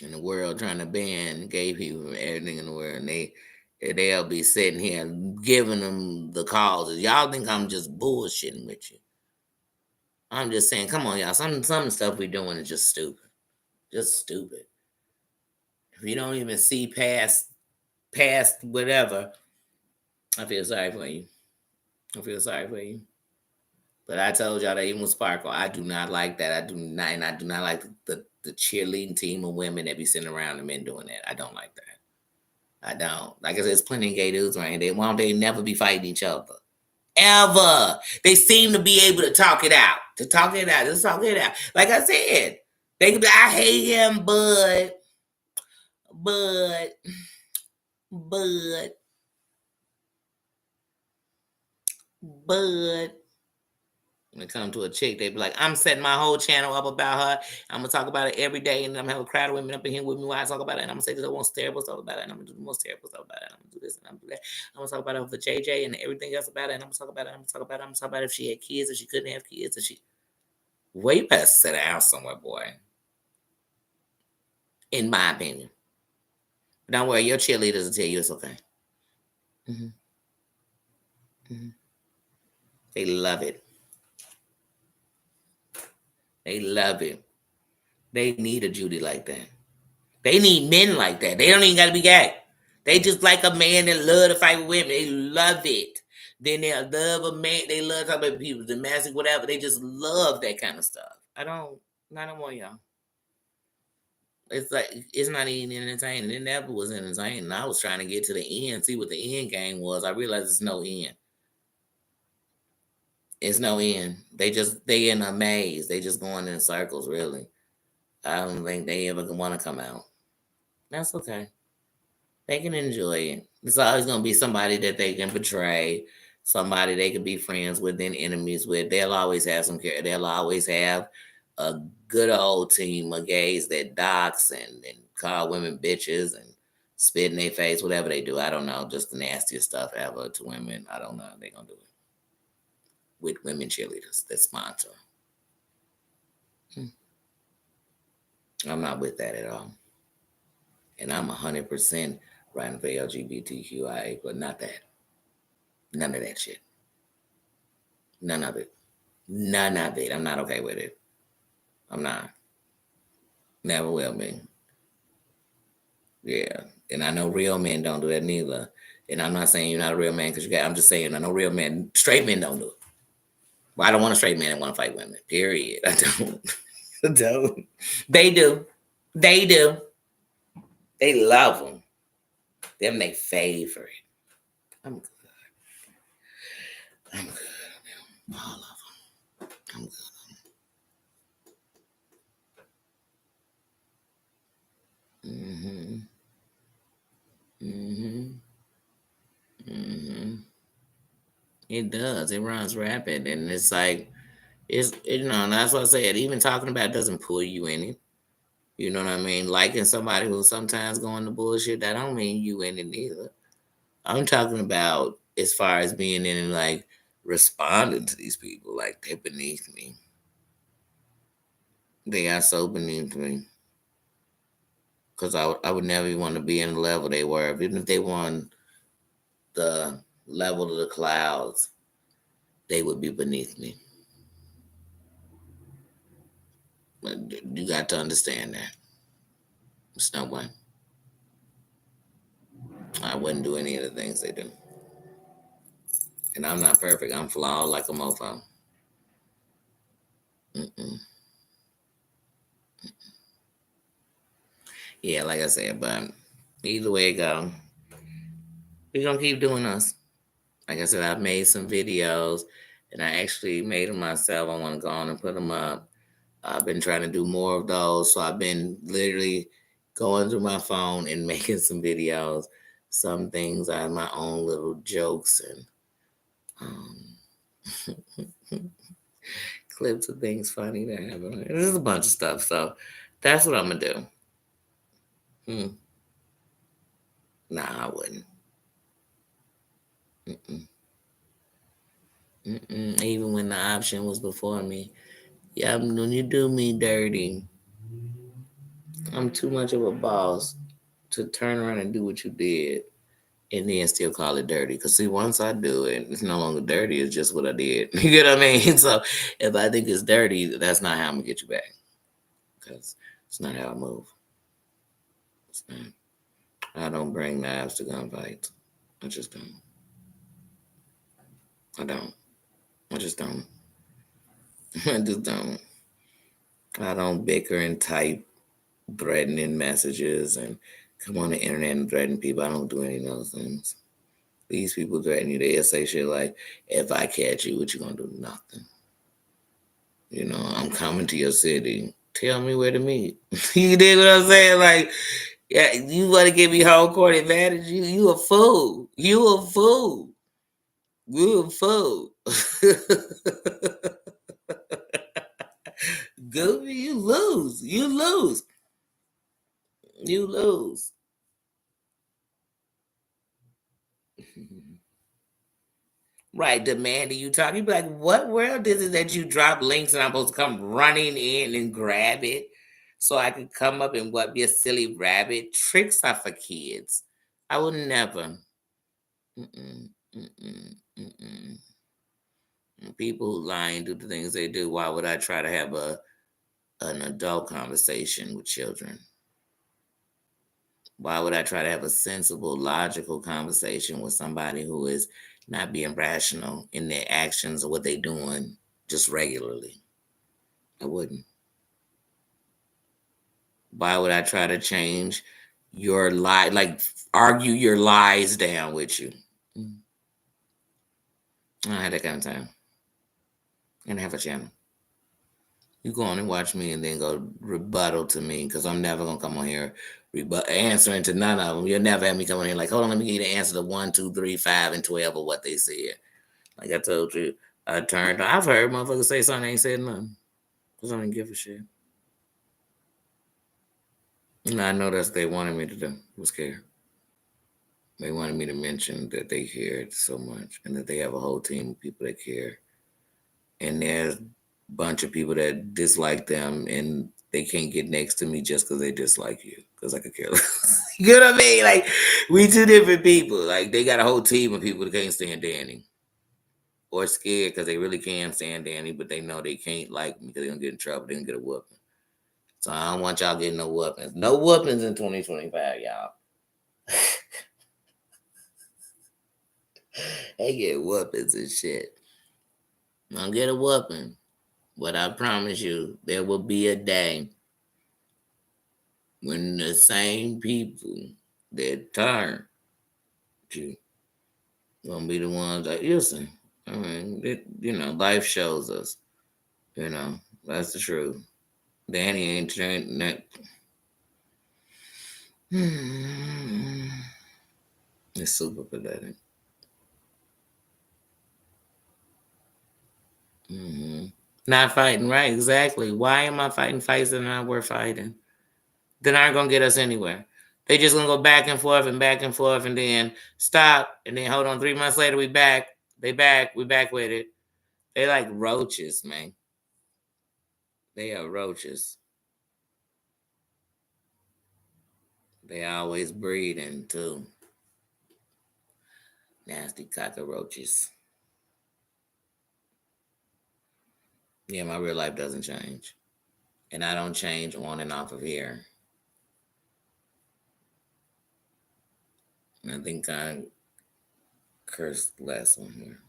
In the world trying to ban gay people from everything in the world, and they'll be sitting here giving them the causes. Y'all think I'm just bullshitting with you? I'm just saying, come on, y'all. Some stuff we doing is just stupid, just stupid. If you don't even see past whatever, I feel sorry for you. I feel sorry for you. But I told y'all that even with Sparkle, I do not like that. I do not, and I do not like the cheerleading team of women that be sitting around the men doing that. I don't like that. I don't. Like I said, there's plenty of gay dudes around here. They never be fighting each other. Ever. They seem to be able to talk it out. Just talk it out. Like I said, they could be, I hate him, but when it comes to a chick, they be like, I'm setting my whole channel up about her. I'm gonna talk about it every day, and I'm gonna have a crowd of women up in here with me while I talk about it. And I'm gonna say the most terrible stuff about it, and I'm gonna do the most terrible stuff about it. And I'm gonna do this and I'm gonna do that. I'm gonna talk about it for JJ and everything else about it. And I'm gonna talk about it. I'm gonna talk about it. I'm gonna talk about if she had kids, if she couldn't have kids, if she. Well, you better sit down somewhere, boy. In my opinion. Don't worry, your cheerleaders will tell you it's okay. Mm-hmm. Mm-hmm. They love it. They love it. They need a Judy like that. They need men like that. They don't even got to be gay. They just like a man that love to fight with women. They love it. Then they love a man. They love talking about people, domestic, whatever. They just love that kind of stuff. I don't want y'all. It's like, it's not even entertaining. It never was entertaining. I was trying to get to the end, see what the end game was. I realized it's no end. It's no end. They in a maze. They just going in circles, really. I don't think they ever want to come out. That's okay. They can enjoy it. It's always going to be somebody that they can betray, somebody they can be friends with, then enemies with. They'll always have some care. They'll always have a good old team of gays that dox and call women bitches and spit in their face, whatever they do. I don't know. Just the nastiest stuff ever to women. I don't know. They're going to do it with women cheerleaders that sponsor. I'm not with that at all. And I'm 100% writing for LGBTQIA, but not that. None of that shit. None of it. None of it. I'm not okay with it. I'm not. Never will be. Yeah. And I know real men don't do that neither. And I'm not saying you're not a real man because you got, I'm just saying I know real men, straight men don't do it. Well, I don't want a straight man that want to fight women. Period. I don't. I don't. They do. They do. They love them. Them they favorite. I'm good. I'm good. All of them. I'm good. Mm-hmm. Mm-hmm. Mm-hmm. It does. It runs rapid, and it's like that's what I said. Even talking about it doesn't pull you in it. You know what I mean? Liking somebody who's sometimes going to bullshit, that don't mean you in it either. I'm talking about as far as being in and like responding to these people like they're beneath me. They are so beneath me. Because I would never want to be in the level they were. Even if they were on the level of the clouds, they would be beneath me. But you got to understand that. It's no way. I wouldn't do any of the things they do. And I'm not perfect. I'm flawed like a mofo. Mm-mm. Yeah, like I said, but either way it go, we're going to keep doing us. Like I said, I've made some videos and I actually made them myself. I want to go on and put them up. I've been trying to do more of those. So I've been literally going through my phone and making some videos. Some things are my own little jokes and clips of things funny that happen. There's a bunch of stuff. So that's what I'm going to do. Nah, I wouldn't. Mm-mm. Mm-mm. Even when the option was before me. Yeah, when you do me dirty, I'm too much of a boss to turn around and do what you did and then still call it dirty. Because, see, once I do it, it's no longer dirty. It's just what I did. You get what I mean? So if I think it's dirty, that's not how I'm going to get you back. Because it's not how I move. It's not. I don't bring knives to gunfights. I just don't. I don't. I just don't. I just don't. I don't bicker and type threatening messages and come on the internet and threaten people. I don't do any of those things. These people threaten you. They'll say shit like, if I catch you, what you gonna do? Nothing. You know, I'm coming to your city. Tell me where to meet. You dig what I'm saying? Like, yeah, you want to give me home court advantage? You a fool. You a fool. You a fool. Goofy, you lose. You lose. You lose. Right, demanding you talk. You be like, what world is it that you drop links and I'm supposed to come running in and grab it so I could come up and what be a silly rabbit? Tricks are for kids. I would never. Mm-mm, mm-mm, mm-mm. And people who lie and do the things they do, why would I try to have an adult conversation with children? Why would I try to have a sensible, logical conversation with somebody who is not being rational in their actions or what they're doing just regularly? I wouldn't. Why would I try to change your lie, like argue your lies down with you? Mm. I don't have that kind of time. And have a channel. You go on and watch me and then go rebuttal to me because I'm never gonna come on here answering to none of them. You'll never have me come on here like, hold on, let me get you the answer to 1, 2, 3, 5, and 12 of what they said. Like I told you, I've heard motherfuckers say something, they ain't said nothing. Because I don't give a shit. And I know that's what they wanted me to do, was care. They wanted me to mention that they cared so much and that they have a whole team of people that care. And there's a bunch of people that dislike them and they can't get next to me just because they dislike you. Because I could care less. You know what I mean? Like, we two different people. Like, they got a whole team of people that can't stand Danny. Or scared because they really can stand Danny, but they know they can't like me because they're going to get in trouble. They're going to get a whooping. So I don't want y'all getting no whoopings. No whoopings in 2025, y'all. They get whoopings and shit. I'll get a whooping. But I promise you, there will be a day when the same people that turn you gonna be the ones that listen. I mean, life shows us. That's the truth. Danny ain't trying that. It's super pathetic. Hmm. Not fighting, right? Exactly. Why am I fighting fights that are not worth fighting? That aren't gonna get us anywhere. They just gonna go back and forth and then stop and then hold on. 3 months later, we back. They back. We back with it. They like roaches, man. They are roaches. They always breeding too. Nasty cockroaches. Yeah, my real life doesn't change. And I don't change on and off of here. I think I cursed less on here.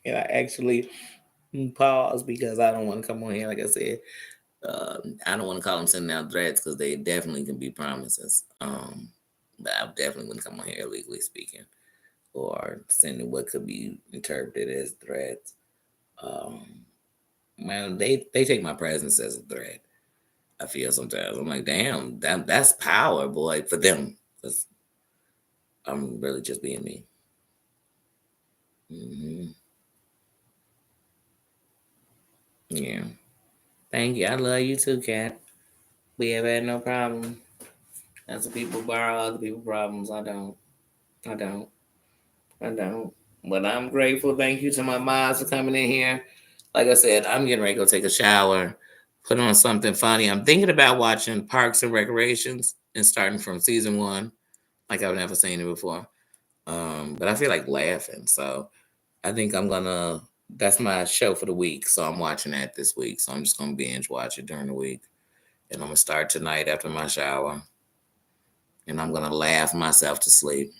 And I actually pause because I don't want to come on here. Like I said, I don't want to call them sending out threats because they definitely can be promises. But I definitely wouldn't come on here illegally speaking or sending what could be interpreted as threats. Man, they take my presence as a threat. I feel sometimes I'm like, damn, that's power, boy, for them. Because I'm really just being me. Yeah. Thank you. I love you too, Kat. We have had no problem. That's what people borrow other people's problems. I don't. I don't. I don't. But I'm grateful. Thank you to my moms for coming in here. Like I said, I'm getting ready to go take a shower, put on something funny. I'm thinking about watching Parks and Recreations and starting from season 1, like I've never seen it before. But I feel like laughing, so I think I'm gonna. That's my show for the week, so I'm watching that this week. So I'm just gonna binge watch it during the week, and I'm gonna start tonight after my shower, and I'm gonna laugh myself to sleep.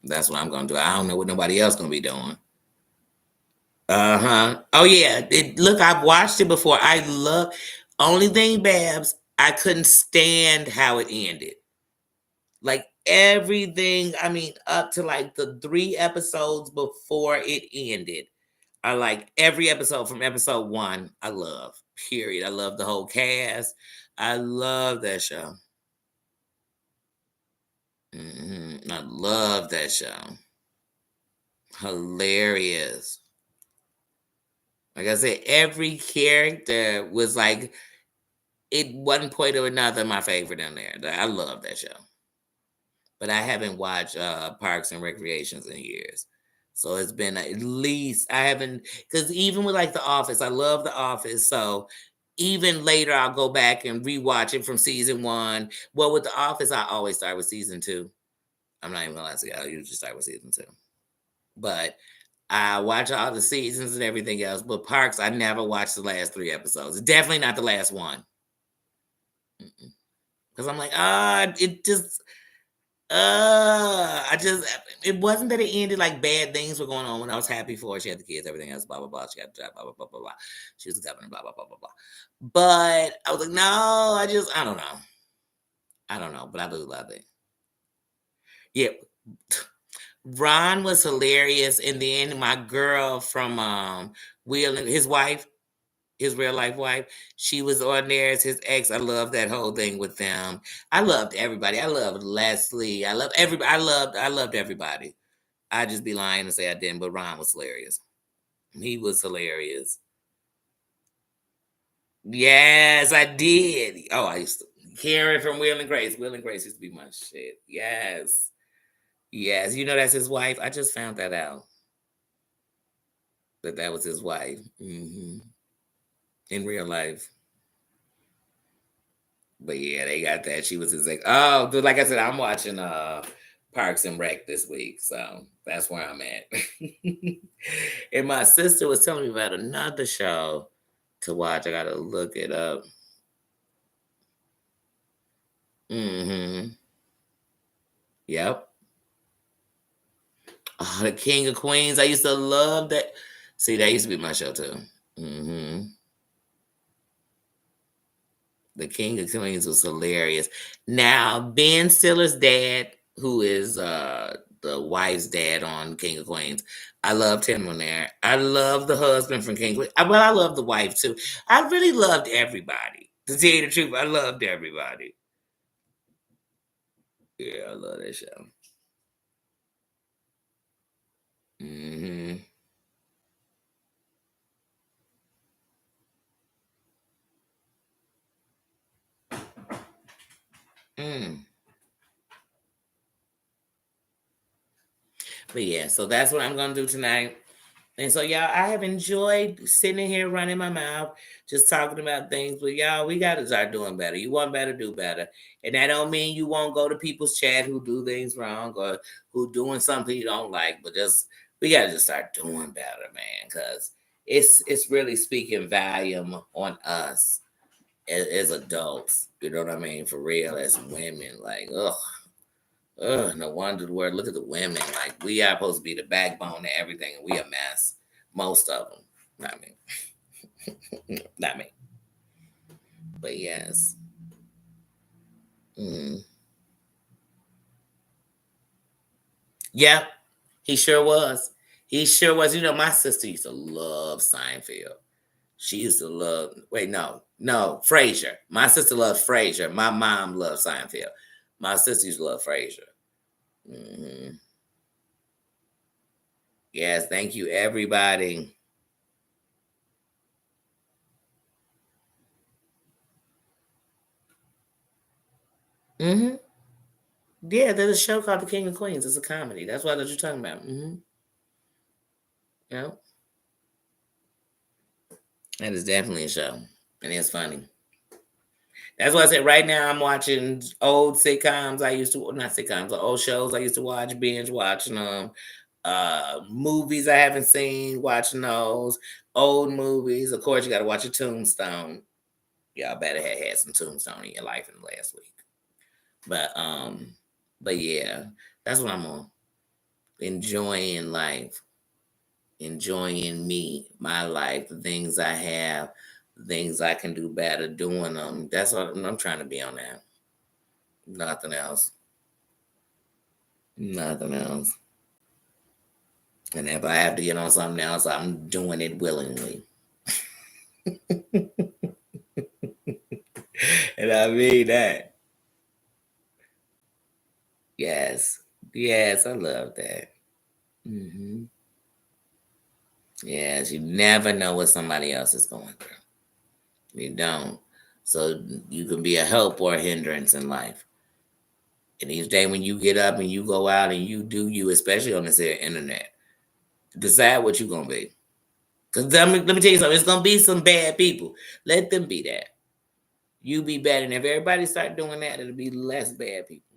That's what I'm gonna do. I don't know what nobody else gonna be doing. Uh-huh. Oh yeah. Look, I've watched it before. I love only thing, Babs, I couldn't stand how it ended. Like everything, I mean, up to like the 3 episodes before it ended. I like every episode from episode 1. I love. Period. I love the whole cast. I love that show. I love that show. Hilarious. Like I said, every character was like it one point or another my favorite in there. I love that show. But I haven't watched Parks and Recreations in years. So it's been at least I haven't because even with like The Office, I love The Office. So even later I'll go back and rewatch it from season 1. Well, with The Office, I always start with season 2. I'm not even gonna lie to you, I usually start with season 2. But I watch all the seasons and everything else. But Parks, I never watched the last 3 episodes. Definitely not the last one. Because I'm like, it just, I just, it wasn't that it ended like bad things were going on when I was happy for her. She had the kids, everything else, blah, blah, blah. She had the job, blah, blah, blah, blah, blah. She was the governor, blah, blah, blah, blah, blah. But I was like, no, I don't know. I don't know, but I do love it. Yeah. Ron was hilarious. And then my girl from Will and his wife, his real life wife, she was on there as his ex. I love that whole thing with them. I loved everybody. I loved Leslie. I loved everybody. I loved everybody. I'd just be lying to say I didn't, but Ron was hilarious. He was hilarious. Yes, I did. Oh, I used to Karen from Will and Grace. Will and Grace used to be my shit. Yes. Yes. You know that's his wife. I just found that out. That was his wife. In real life. But yeah, they got that. She was just like, oh, dude, like I said, I'm watching Parks and Rec this week. So that's where I'm at. And my sister was telling me about another show to watch. I gotta look it up. Yep. Oh, the King of Queens. I used to love that. See, that used to be my show too. The King of Queens was hilarious. Now, Ben Stiller's dad, who is the wife's dad on King of Queens, I loved him on there. I love the husband from King of Queens. But I love the wife too. I really loved everybody. To tell you the truth, I loved everybody. Yeah, I love that show. Mm. But yeah, so that's what I'm gonna do tonight. And so, y'all, I have enjoyed sitting here running my mouth, just talking about things. But y'all, we gotta start doing better. You want better, do better. And that don't mean you won't go to people's chat who do things wrong or who doing something you don't like. But just we gotta just start doing better, man, because it's really speaking volume on us as adults. You know what I mean? For real, as women, like, ugh. Ugh, no wonder the word. Look at the women. Like, we are supposed to be the backbone of everything, and we a mess. Most of them. Not me. Not me. But yes. Mm. Yep. He sure was. He sure was. You know, my sister used to love Seinfeld. She used to love. Wait, no, Frasier. My sister loved Frasier. My mom loved Seinfeld. My sister used to love Frasier. Hmm. Yes, thank you, everybody. Hmm. Yeah, there's a show called The King of Queens. It's a comedy. That's what you're talking about. Hmm. Yeah, that is definitely a show, and it's funny. That's why I said right now I'm watching old sitcoms. I used to not sitcoms, but old shows I used to watch, binge watching them. Movies I haven't seen, watching those old movies. Of course, you got to watch a Tombstone. Y'all better have had some Tombstone in your life in the last week. But but yeah, that's what I'm on. Enjoying life, enjoying me, my life, the things I have, the things I can do better doing them. That's what I'm trying to be on that. Nothing else. Nothing else. And if I have to get on something else, I'm doing it willingly. And I mean that. Yes. Yes, I love that. Hmm. Yes, you never know what somebody else is going through. You don't. So you can be a help or a hindrance in life. And each day when you get up and you go out and you do you, especially on this here internet, decide what you're gonna be. Cause let me tell you something, it's gonna be some bad people. Let them be that. You be better. And if everybody start doing that, it'll be less bad people.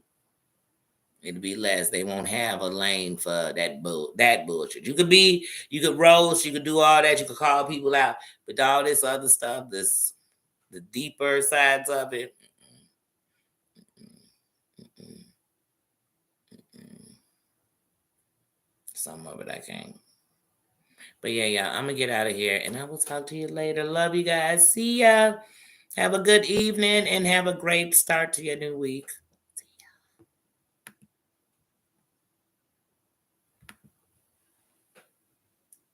It'll be less. They won't have a lane for that bullshit. You could roast, you could do all that, you could call people out, but all this other stuff, this the deeper sides of it. Mm-mm, mm-mm. Some of it I can't. But yeah, I'm gonna get out of here and I will talk to you later. Love you guys. See ya. Have a good evening and have a great start to your new week.